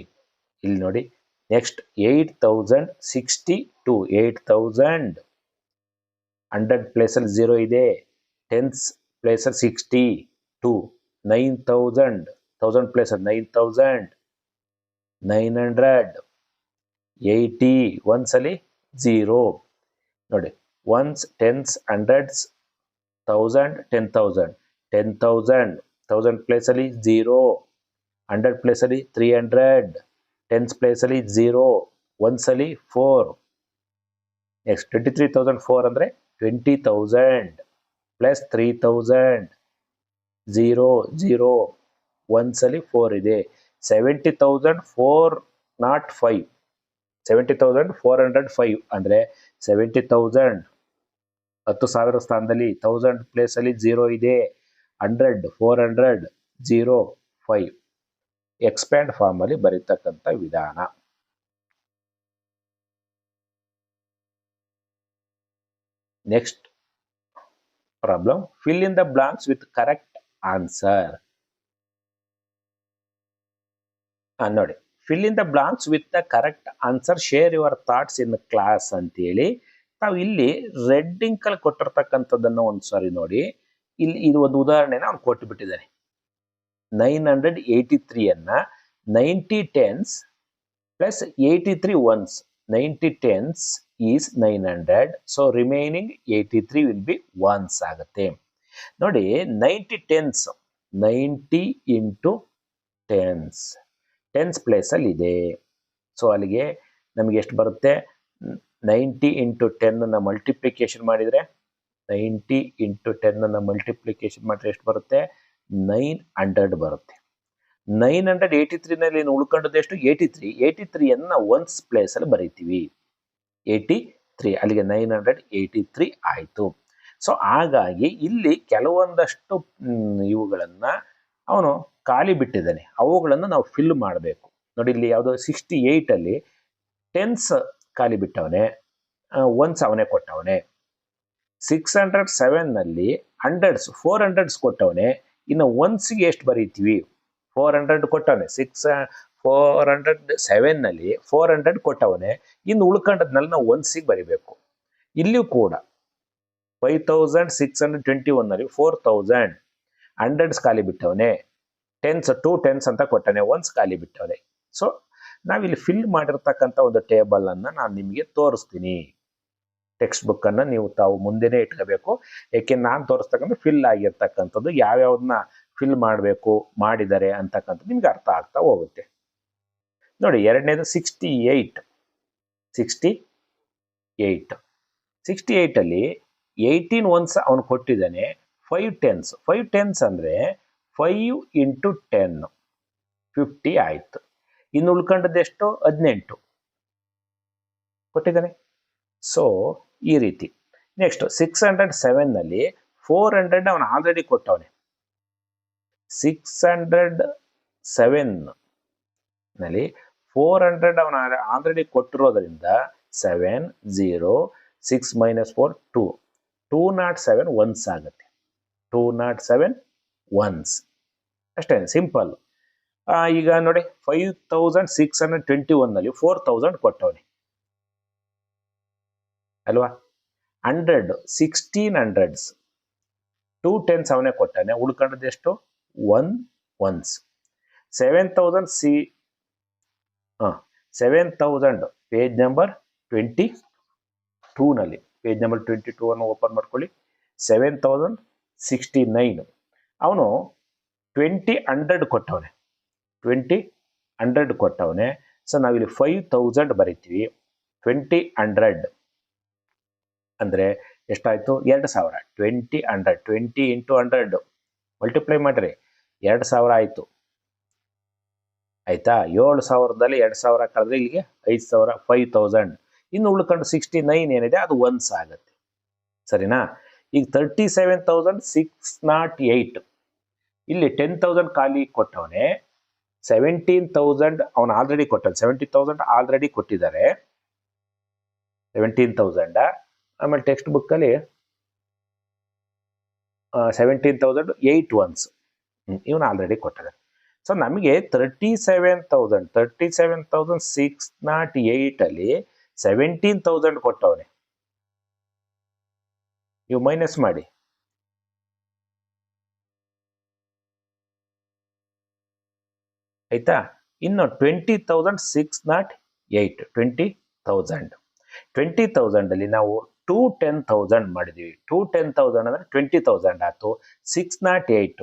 ಇಲ್ಲಿ ನೋಡಿ. ನೆಕ್ಸ್ಟ್ 8,062, 8,000 100 ಪ್ಲೇಸಲ್ಲಿ 0 ಇದೆ. ಟೆನ್ಸ್ ಪ್ಲೇಸಲ್ಲಿ 62, 9,000 1000 ಪ್ಲೇಸಲ್ಲಿ 9,980 ಒನ್ಸಲ್ಲಿ 0 ನೋಡಿ. ಒನ್ಸ್, ಟೆನ್ಸ್, 100s, 1000, 10,000, 10,000 1000 ಪ್ಲೇಸಲ್ಲಿ 0, 100 ಪ್ಲೇಸಲ್ಲಿ 300, ಟೆನ್ಸ್ ಪ್ಲೇಸಲ್ಲಿ 0, ಒನ್ಸಲ್ಲಿ 4. ನೆಕ್ಸ್ಟ್ 23,004 ಅಂದ್ರೆ 20,000 ಪ್ಲಸ್ 3,000, 0, 0 ಒನ್ಸಲ್ಲಿ 4 ಇದೆ. 70,405, 70,405 ಅಂದ್ರೆ 70,000 10,000 ಸ್ಥಾನದಲ್ಲಿ 1000 ಪ್ಲೇಸಲ್ಲಿ 0 ಇದೆ. 100, 400, 0, 5 ಎಕ್ಸ್ಪ್ಯಾಂಡ್ ಫಾರ್ಮ್ ಅಲ್ಲಿ ಬರೀತಕ್ಕಂಥ ವಿಧಾನ. Next problem. Fill in the blanks with correct answer. ನೋಡಿ, fill in the blanks with the correct answer, share your thoughts in class ಅಂತೇಳಿ ನಾವು ಇಲ್ಲಿ ರೆಡ್ ಇಂಕಲ್ಲಿ ಕೊಟ್ಟಿರ್ತಕ್ಕಂಥದ್ದನ್ನು ಒಂದು ಸಾರಿ ನೋಡಿ. ಇಲ್ಲಿ ಇದು ಒಂದು ಉದಾಹರಣೆನ ಅವ್ನು ಕೊಟ್ಟು ಬಿಟ್ಟಿದ್ದಾನೆ. 983 ಅನ್ನ 90 tense plus 83 once. 90 tense is 900, so remaining 83 will be once ಆಗುತ್ತೆ. ನೋಡಿ 90 ಟೆನ್ಸ್ 90 ಇಂಟು ಟೆನ್ಸ್, ಟೆನ್ಸ್ ಪ್ಲೇಸಲ್ಲಿ ಇದೆ. ಸೊ ಅಲ್ಲಿಗೆ ನಮಗೆ ಎಷ್ಟು ಬರುತ್ತೆ? 90 ಇಂಟು 10 ಮಲ್ಟಿಪ್ಲಿಕೇಶನ್ ಮಾಡಿದರೆ 90 ಇಂಟು 10 ಮಲ್ಟಿಪ್ಲಿಕೇಶನ್ ಮಾಡಿದ್ರೆ ಎಷ್ಟು ಬರುತ್ತೆ? 900 ಬರುತ್ತೆ. 983ನಲ್ಲಿ ಉಳ್ಕೊಂಡದ್ದು ಎಷ್ಟು? 83. 83 ಒನ್ಸ್ ಪ್ಲೇಸಲ್ಲಿ ಬರೀತೀವಿ. 83 ಅಲ್ಲಿಗೆ 983 ಆಯಿತು. ಸೊ ಹಾಗಾಗಿ ಇಲ್ಲಿ ಕೆಲವೊಂದಷ್ಟು ಇವುಗಳನ್ನು ಅವನು ಖಾಲಿ ಬಿಟ್ಟಿದ್ದಾನೆ, ಅವುಗಳನ್ನು ನಾವು ಫಿಲ್ ಮಾಡಬೇಕು. ನೋಡಿ ಇಲ್ಲಿ ಯಾವುದೋ 68ಅಲ್ಲಿ ಟೆನ್ಸ್ ಖಾಲಿ ಬಿಟ್ಟವನೇ, ಒನ್ಸ್ ಅವನೇ ಕೊಟ್ಟವನೇ. 607ನಲ್ಲಿ ಹಂಡ್ರೆಡ್ಸ್ 400s ಕೊಟ್ಟವನೇ, ಇನ್ನು ಒನ್ಸ್ಗೆ ಎಷ್ಟು ಬರೀತೀವಿ? 400 ಕೊಟ್ಟವನೇ. 407ನಲ್ಲಿ 400 ಕೊಟ್ಟವನೇ, ಇನ್ನು ಉಳ್ಕೊಂಡದ್ನೆಲ್ಲ ನಾವು ಒನ್ಸಿಗೆ ಬರಿಬೇಕು. ಇಲ್ಲಿಯೂ ಕೂಡ 5621ನಲ್ಲಿ 4000 ಹಂಡ್ರೆಡ್ಸ್ ಖಾಲಿ ಬಿಟ್ಟವನೇ, ಟೆನ್ಸ್ 2 ಟೆನ್ಸ್ ಅಂತ ಕೊಟ್ಟವನೇ, ಒನ್ಸ್ ಖಾಲಿ ಬಿಟ್ಟವನೇ. ಸೊ ನಾವಿಲ್ಲಿ ಫಿಲ್ ಮಾಡಿರ್ತಕ್ಕಂಥ ಒಂದು ಟೇಬಲ್ ಅನ್ನು ನಾನು ನಿಮಗೆ ತೋರಿಸ್ತೀನಿ. ಟೆಕ್ಸ್ಟ್ ಬುಕ್ ಅನ್ನು ನೀವು ತಾವು ಮುಂದೆನೇ ಇಟ್ಕೋಬೇಕು. ಏಕೆ ನಾನು ತೋರಿಸ್ತಕ್ಕಂಥ ಫಿಲ್ ಆಗಿರ್ತಕ್ಕಂಥದ್ದು ಯಾವ್ಯಾವ್ದನ್ನ ಫಿಲ್ ಮಾಡಬೇಕು ಮಾಡಿದ್ದಾರೆ ಅಂತಕ್ಕಂಥದ್ದು ನಿಮ್ಗೆ ಅರ್ಥ ಆಗ್ತಾ ಹೋಗುತ್ತೆ. ನೋಡಿ ಎರಡನೇದು 68 ಅಲ್ಲಿ 18 ಒನ್ಸ್ ಅವನು ಕೊಟ್ಟಿದ್ದಾನೆ. 5 ಟೆನ್ಸ್ ಅಂದರೆ 5 ಇಂಟು 10 50 ಆಯಿತು. ಇನ್ನು ಉಳ್ಕೊಂಡದ್ದೆಷ್ಟು? 18 ಕೊಟ್ಟಿದ್ದಾನೆ. ಸೊ ಈ ರೀತಿ. ನೆಕ್ಸ್ಟ್ 607ನಲ್ಲಿ 400 ಅವನು ಆಲ್ರೆಡಿ ಕೊಟ್ಟವನೆ. 607ನಲ್ಲಿ 400 ಅವನು ಆಲ್ರೆಡಿ ಕೊಟ್ಟಿರೋದ್ರಿಂದ 7 0 6 - 4 2 207 ಒನ್ಸ್ ಆಗುತ್ತೆ. 207 ಒನ್ಸ್ ಅಷ್ಟೇ, ಸಿಂಪಲ್. ಈಗ ನೋಡಿ 5621ನಲ್ಲಿ 4000 ಕೊಟ್ಟವನೆ ಅಲ್ವಾ? 1600s 2 ಟೆನ್ಸ್ ಅವನೇ ಕೊಟ್ಟಾನೆ, ಉಳ್ಕೊಂಡದ್ದು ಎಷ್ಟು? 1 ಒನ್ಸ್. 7000 ಪೇಜ್ ನಂಬರ್ 22ನಲ್ಲಿ, ಪೇಜ್ ನಂಬರ್ 22 ಅನ್ನು ಓಪನ್ ಮಾಡ್ಕೊಳ್ಳಿ. 7069 ಅವನು 2000 ಕೊಟ್ಟವನೆ. 2000 ಕೊಟ್ಟವನೆ. ಸೊ ನಾವಿಲ್ಲಿ 5000 ಬರಿತೀವಿ. 2000 ಅಂದರೆ ಎಷ್ಟಾಯಿತು? 2000. 2000 20 ಇಂಟು 100 ಮಲ್ಟಿಪ್ಲೈ ಮಾಡಿರಿ, 2000 ಆಯಿತು. ಆಯಿತಾ? 7000ದಲ್ಲಿ 2000 ಕಳೆದ್ರೆ ಇಲ್ಲಿಗೆ 5000, 5000. ಇನ್ನು ಉಳ್ಕೊಂಡು 69 ಏನಿದೆ ಅದು ಒನ್ಸ್ ಆಗುತ್ತೆ. ಸರಿನಾ? ಈಗ 37,608 ಇಲ್ಲಿ 10,000 ಖಾಲಿ ಕೊಟ್ಟವನೇ. 17,000 ಅವನು ಆಲ್ರೆಡಿ ಕೊಟ್ಟಾನೆ. 70,000 ಆಲ್ರೆಡಿ ಕೊಟ್ಟಿದ್ದಾರೆ. 17,000. ಆಮೇಲೆ ಟೆಕ್ಸ್ಟ್ ಬುಕ್ಕಲ್ಲಿ 17,008 ಒನ್ಸ್ ಇವನು ಆಲ್ರೆಡಿ ಕೊಟ್ಟಿದ್ದಾರೆ. ಸೊ ನಮಗೆ 37,608 ಅಲ್ಲಿ 17,000 ಕೊಟ್ಟವನೆ. ಇವು ಮೈನಸ್ ಮಾಡಿ. ಆಯ್ತಾ? ಇನ್ನು 20,608 20,000 ಅಲ್ಲಿ ನಾವು 210,000 ಮಾಡಿದೀವಿ. 210,000 ಅಂದ್ರೆ 20,000 ಆಯ್ತು. 608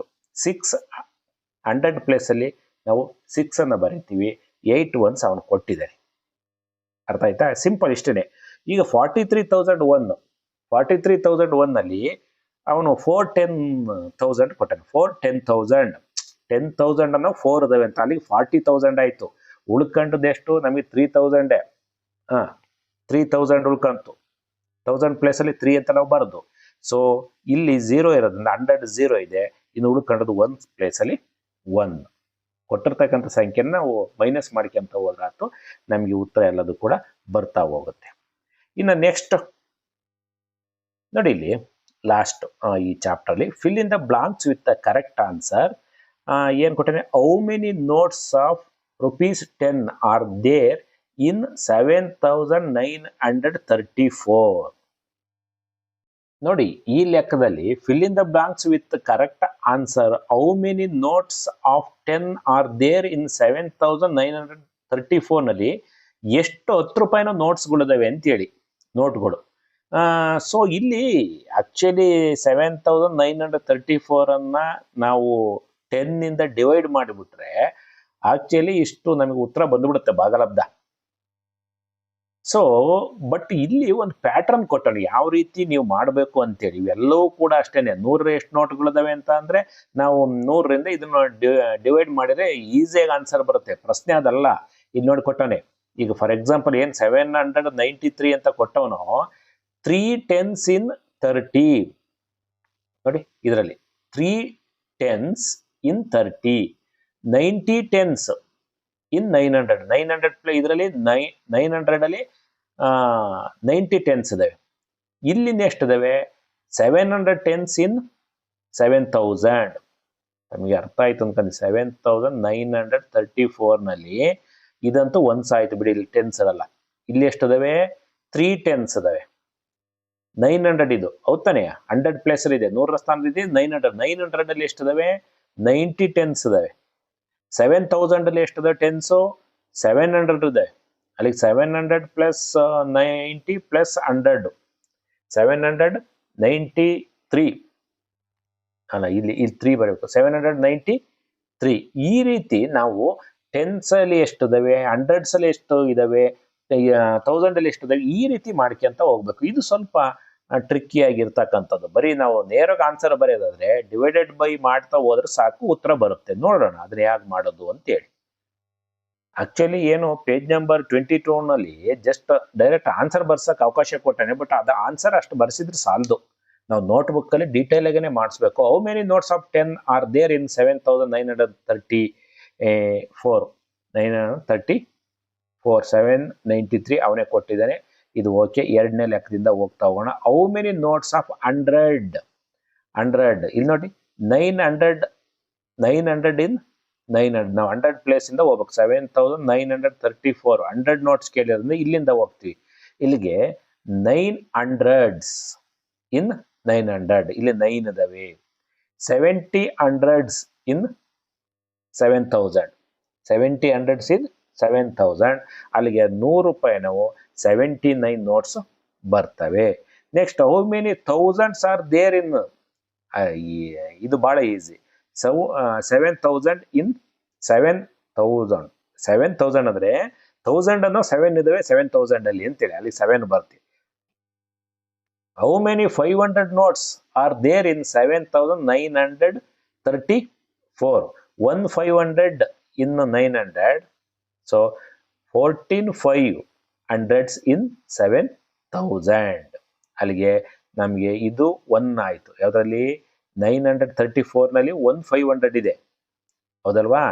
600 ಪ್ಲೇಸ್ ಅಲ್ಲಿ ನಾವು 6 ಅನ್ನು ಬರಿತೀವಿ. 8 ಒನ್ಸ್ ಅವನು ಕೊಟ್ಟಿದ್ದಾರೆ. ಅರ್ಥ ಆಯ್ತಾ? ಸಿಂಪಲ್ ಇಷ್ಟೇ. ಈಗ 43,001 ಅಲ್ಲಿ ಅವನು 410,000 ಕೊಟ್ಟಾನೆ. 410,000 10,000 ಅನ್ನೋ 4 ಇದಾವೆ ಅಂತ ಅಲ್ಲಿಗೆ 40,000 ಆಯ್ತು. ಉಳ್ಕೊಂಡದ್ದು ಎಷ್ಟು? ನಮಗೆ 3,000. 3,000 ಉಳ್ಕೊಂತು. 1000 ಪ್ಲೇಸ್ ಅಲ್ಲಿ 3 ಅಂತ ನಾವು ಬರೋದು. ಸೊ ಇಲ್ಲಿ 0 ಇರೋದ್ರಿಂದ 100 0 ಇದೆ. ಇನ್ನು ಉಳ್ಕೊಂಡದ್ದು 1 ಪ್ಲೇಸ್ ಅಲ್ಲಿ 1. ಕೊಟ್ಟಿರ್ತಕ್ಕಂಥ ಸಂಖ್ಯೆನ ನಾವು ಮೈನಸ್ ಮಾಡ್ಕೊಂತ ಹೋದ್ರಾತು ನಮಗೆ ಉತ್ತರ ಎಲ್ಲದು ಕೂಡ ಬರ್ತಾ ಹೋಗುತ್ತೆ. ಇನ್ನು ನೆಕ್ಸ್ಟ್ ನೋಡಿ, ಇಲ್ಲಿ ಲಾಸ್ಟ್ ಈ ಚಾಪ್ಟರ್ ಅಲ್ಲಿ fill in the blanks with the correct answer. ಏನ್ ಕೊಟ್ಟಾನೆ? How many notes of rupees 10 are there in 7,934. ನೋಡಿ ಈ ಲೆಕ್ಕದಲ್ಲಿ fill in the blanks with the correct answer. How many notes of 10 are there in 7,934 ನಲ್ಲಿ ಎಷ್ಟು 10 ರೂಪಾಯಿನ ನೋಟ್ಸ್ಗಳಿದಾವೆ ಅಂತೇಳಿ ನೋಟ್ಗಳು. So ಇಲ್ಲಿ ಆಕ್ಚುಲಿ 7,934 ಅನ್ನ ನಾವು 10 ಇಂದ ಡಿವೈಡ್ ಮಾಡಿಬಿಟ್ರೆ ಆಕ್ಚುಲಿ ಇಷ್ಟು ನಮಗೆ ಉತ್ತರ ಬಂದ್ಬಿಡುತ್ತೆ ಭಾಗಲಬ್ಧ. ಸೊ ಬಟ್ ಇಲ್ಲಿ ಒಂದು ಪ್ಯಾಟರ್ನ್ ಕೊಟ್ಟನು ಯಾವ ರೀತಿ ನೀವು ಮಾಡಬೇಕು ಅಂತೇಳಿ. ಇವೆಲ್ಲವೂ ಕೂಡ ಅಷ್ಟೇನೆ 100 ಎಷ್ಟು ನೋಟ್ಗಳಿದಾವೆ ಅಂತ ಅಂದ್ರೆ ನಾವು 100ರಿಂದ ಇದನ್ನ ಡಿವೈಡ್ ಮಾಡಿದ್ರೆ ಈಸಿಯಾಗಿ ಆನ್ಸರ್ ಬರುತ್ತೆ. ಪ್ರಶ್ನೆ ಅದಲ್ಲ. ಇಲ್ಲಿ ನೋಡಿ ಕೊಟ್ಟವನೆ. ಈಗ ಫಾರ್ ಎಕ್ಸಾಂಪಲ್ ಏನ್ 793 ಅಂತ ಕೊಟ್ಟವನು 3 10s in 30 ನೋಡಿ ಇದರಲ್ಲಿ 3 10s in 30, 90 10s in 900. 900 play ಇದರಲ್ಲಿ 900 ಅಲ್ಲಿ 90 10s ಇದಾವೆ. ಇಲ್ಲಿ ಎಷ್ಟು ಇದಾವೆ 700 10s in 7,000. ನಮಗೆ ಅರ್ಥ ಆಯ್ತು ಅನ್ಕೊಂಡು 7,934 ನಲ್ಲಿ ಇದಂತೂ ಒನ್ಸ್ ಆಯ್ತು ಬಿಡಿ. ಇಲ್ಲಿ 10s ಇರಲ್ಲ. ಇಲ್ಲಿ ಎಷ್ಟು ಇದಾವೆ 3 10s ಇದಾವೆ. 900 ಇದು ಹೌದಾನೆ 100 ಪ್ಲೇಸ್ ಇದೆ 100ರ ಸ್ಥಾನದಲ್ಲಿ 900 ಅಲ್ಲಿ ಎಷ್ಟಿದಾವೆ 90 10s ಇದಾವೆ. 7,000 ಅಲ್ಲಿ ಎಷ್ಟಿದೆ 10s 700 ಇದೆ. ಅಲ್ಲಿಗೆ 700 ಪ್ಲಸ್ 90 ಪ್ಲಸ್ 100 793 ಅಲ್ಲ ಇಲ್ಲಿ 3 ಬರಬೇಕು 793. ಈ ರೀತಿ ನಾವು 10s ಅಲ್ಲಿ ಎಷ್ಟಿದಾವೆ 100s ಅಲ್ಲಿ ಎಷ್ಟು ಇದಾವೆ 1000 ಅಲ್ಲಿ ಎಷ್ಟಿದಾವೆ ಈ ರೀತಿ ಮಾಡ್ಕೊಂತ ಹೋಗ್ಬೇಕು. ಇದು ಸ್ವಲ್ಪ ಟ್ರಿಕ್ಕಿ ಆಗಿರ್ತಕ್ಕಂಥದ್ದು. ಬರೀ ನಾವು ನೇರವಾಗಿ ಆನ್ಸರ್ ಬರೆಯೋದಾದ್ರೆ ಡಿವೈಡೆಡ್ ಬೈ ಮಾಡ್ತಾ ಹೋದ್ರೆ ಸಾಕು ಉತ್ತರ ಬರುತ್ತೆ. ನೋಡೋಣ ಅದನ್ನ ಹೇಗೆ ಮಾಡೋದು ಅಂತೇಳಿ. ಆಕ್ಚುಲಿ ಏನು ಪೇಜ್ ನಂಬರ್ 22 ನಲ್ಲಿ ಜಸ್ಟ್ ಡೈರೆಕ್ಟ್ ಆನ್ಸರ್ ಬರ್ಸಕ್ ಅವಕಾಶ ಕೊಟ್ಟಾನೆ. ಬಟ್ ಅದು ಆನ್ಸರ್ ಅಷ್ಟು ಬರ್ಸಿದ್ರೆ ಸಾಲದು. ನಾವು ನೋಟ್ ಬುಕ್ ಅಲ್ಲಿ ಡೀಟೇಲ್ ಆಗೇನೆ ಮಾಡಿಸ್ಬೇಕು. How many notes of 10 are there in 7,934 793 ಅವನೇ ಕೊಟ್ಟಿದ್ದಾನೆ. ಇದು ಓಕೆ. ಎರಡನೇ ಲೆಕ್ಕದಿಂದ ಹೋಗ್ತಾ ಹೋಗೋಣ. ಹೌ ಮೆನಿ ನೋಟ್ಸ್ ಆಫ್ 100 ಇಲ್ಲಿ ನೋಡಿ 900 ಇನ್ 900 ನಾವು 100 ಪ್ಲೇಸ್ ಇಂದ ಹೋಗ್ಬೇಕು. 7,934 100 ನೋಟ್ಸ್ ಕೇಳಿರೋದ್ರಿಂದ ಇಲ್ಲಿಂದ ಹೋಗ್ತೀವಿ. ಇಲ್ಲಿಗೆ 900s ಇನ್ 900 ಇಲ್ಲಿ 9 ಇದಾವೆ. 70 100s ಇನ್ 7,000 70 100s ಇನ್ 7,000 ಅಲ್ಲಿಗೆ 100 ರೂಪಾಯಿ ನಾವು 79 ನೋಟ್ಸ್ ಬರ್ತವೆ. Next how many thousands are there in ಇದು ಬಹಳ ಈಸಿ. 7,000 ಇನ್ 7,000 7,000 ಅಂದ್ರೆ 1000 ಅನ್ನೋ 7 ಇದಾವೆ 7,000 ಅಲ್ಲಿ ಅಂತೇಳಿ ಅಲ್ಲಿ 7 ಬರ್ತೀವಿ. How many 500 notes are there in 7,934 500 in 900 so 14,500s in 7,000 ಅಲ್ಲಿಗೆ ನಮಗೆ ಇದು 1 ಆಯ್ತು. ಯಾವ್ದ್ರಲ್ಲಿ 934 ನಲ್ಲಿ 1,500 ಇದೆ ಹೌದಲ್ವಾ?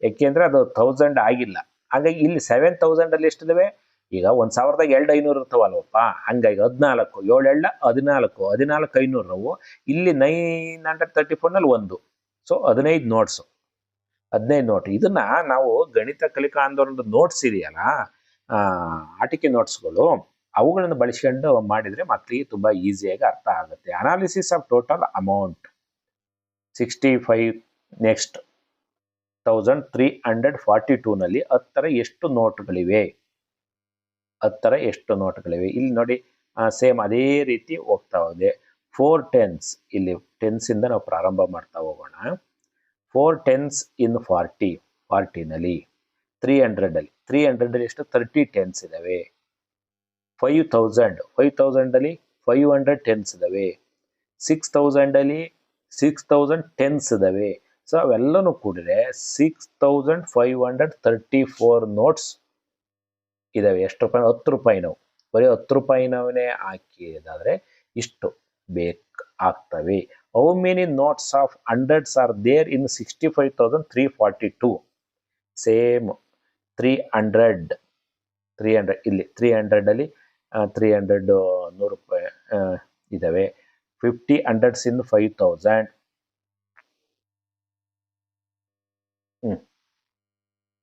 ಯಾಕೆಂದ್ರೆ ಅದು 1000 ಆಗಿಲ್ಲ. ಹಾಗಾಗಿ ಇಲ್ಲಿ 7,000 ಅಲ್ಲಿ ಎಷ್ಟಿದಾವೆ ಈಗ 1,000ದಾಗ 2,500 ಇರ್ತಾವಲ್ವಪ್ಪ. ಹಂಗಾಗಿ 14 7 14 500 ನಾವು ಇಲ್ಲಿ 934 ನಲ್ಲಿ 1 ಸೊ 15 ನೋಟ್ಸ್ 15 ನೋಟ್. ಇದನ್ನ ನಾವು ಗಣಿತ ಕಲಿಕಾ ಆಂದೋಲನದ ನೋಟ್ಸ್ ಇದೆಯಲ್ಲ ಆಟಿಕೆ ನೋಟ್ಸ್ಗಳು ಅವುಗಳನ್ನು ಬಳಸ್ಕೊಂಡು ಮಾಡಿದ್ರೆ ಮಕ್ಕಳಿಗೆ ತುಂಬಾ ಈಸಿಯಾಗಿ ಅರ್ಥ ಆಗುತ್ತೆ. Analysis of total amount 65 next 1342 ನಲ್ಲಿ 10ರ ಎಷ್ಟು ನೋಟ್ಗಳಿವೆ 10ರ ಎಷ್ಟು ನೋಟ್ಗಳಿವೆ ಇಲ್ಲಿ ನೋಡಿ ಸೇಮ್ ಅದೇ ರೀತಿ ಹೋಗ್ತಾ ಹೋದೆ. 4 10s ಇಲ್ಲಿ 10s ಇಂದ ನಾವು ಪ್ರಾರಂಭ ಮಾಡ್ತಾ ಹೋಗೋಣ. 4 10s ಇನ್ 40 ನಲ್ಲಿ 300 ಅಲ್ಲಿ ಎಷ್ಟು 30 10s ಇದಾವೆ. 5,000 ಅಲ್ಲಿ 500 10s ಇದಾವೆ. 6,000 ಅಲ್ಲಿ 6,000 10s ಇದಾವೆ. ಸೊ ಅವೆಲ್ಲನೂ ಕೂಡಿದ್ರೆ 6,534 ನೋಟ್ಸ್ ಇದಾವೆ. ಎಷ್ಟು ರೂಪಾಯಿ 10 ರೂಪಾಯಿ ನಾವು ಬರೀ 10 ರೂಪಾಯಿನವನ್ನೇ ಹಾಕಿದಾದ್ರೆ ಇಷ್ಟು ಬೇಕಾಗ್ತವೆ. How many notes of 100s are there in 65,342 same 300 ಇಲ್ಲಿ 300 ಅಲ್ಲಿ 300 100 ರೂಪಾಯಿ ಇದಾವೆ. 50 100s ಇನ್ 5,000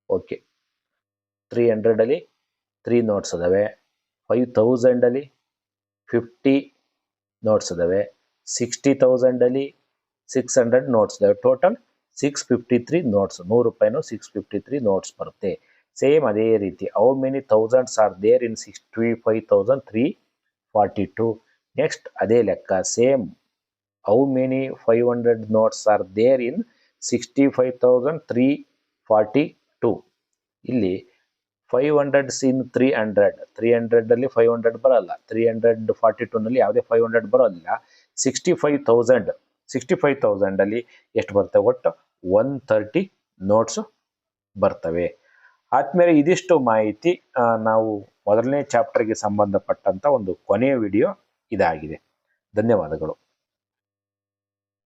ಓಕೆ 300 3 ನೋಟ್ಸ್ ಅದಾವೆ. 5000 50 ನೋಟ್ಸ್ ಅದಾವೆ. 60,000 600 ನೋಟ್ಸ್ ಇದಾವೆ. Total 653 notes. 100 ರೂಪಾಯಿನೂ 653 ನೋಟ್ಸ್ ಬರುತ್ತೆ. ಸೇಮ್ ಅದೇ ರೀತಿ how many thousands are there in 65,342. Next ಅದೇ ಲೆಕ್ಕ same how many 500 notes are there in 65,342. ಇಲ್ಲಿ 500 ಇನ್ 300 500 ಬರಲ್ಲ. 342 ಯಾವುದೇ 500 ಬರೋದಿಲ್ಲ. 65,000 ಎಷ್ಟು ಬರ್ತವೆ? ಒಟ್ಟು 130 ನೋಟ್ಸ್ ಬರ್ತವೆ. ಆದ್ಮೇಲೆ ಇದಿಷ್ಟು ಮಾಹಿತಿ ನಾವು ಮೊದಲನೇ ಚಾಪ್ಟರ್ಗೆ ಸಂಬಂಧಪಟ್ಟಂತ ಒಂದು ಕೊನೆಯ ವಿಡಿಯೋ ಇದಾಗಿದೆ. ಧನ್ಯವಾದಗಳು.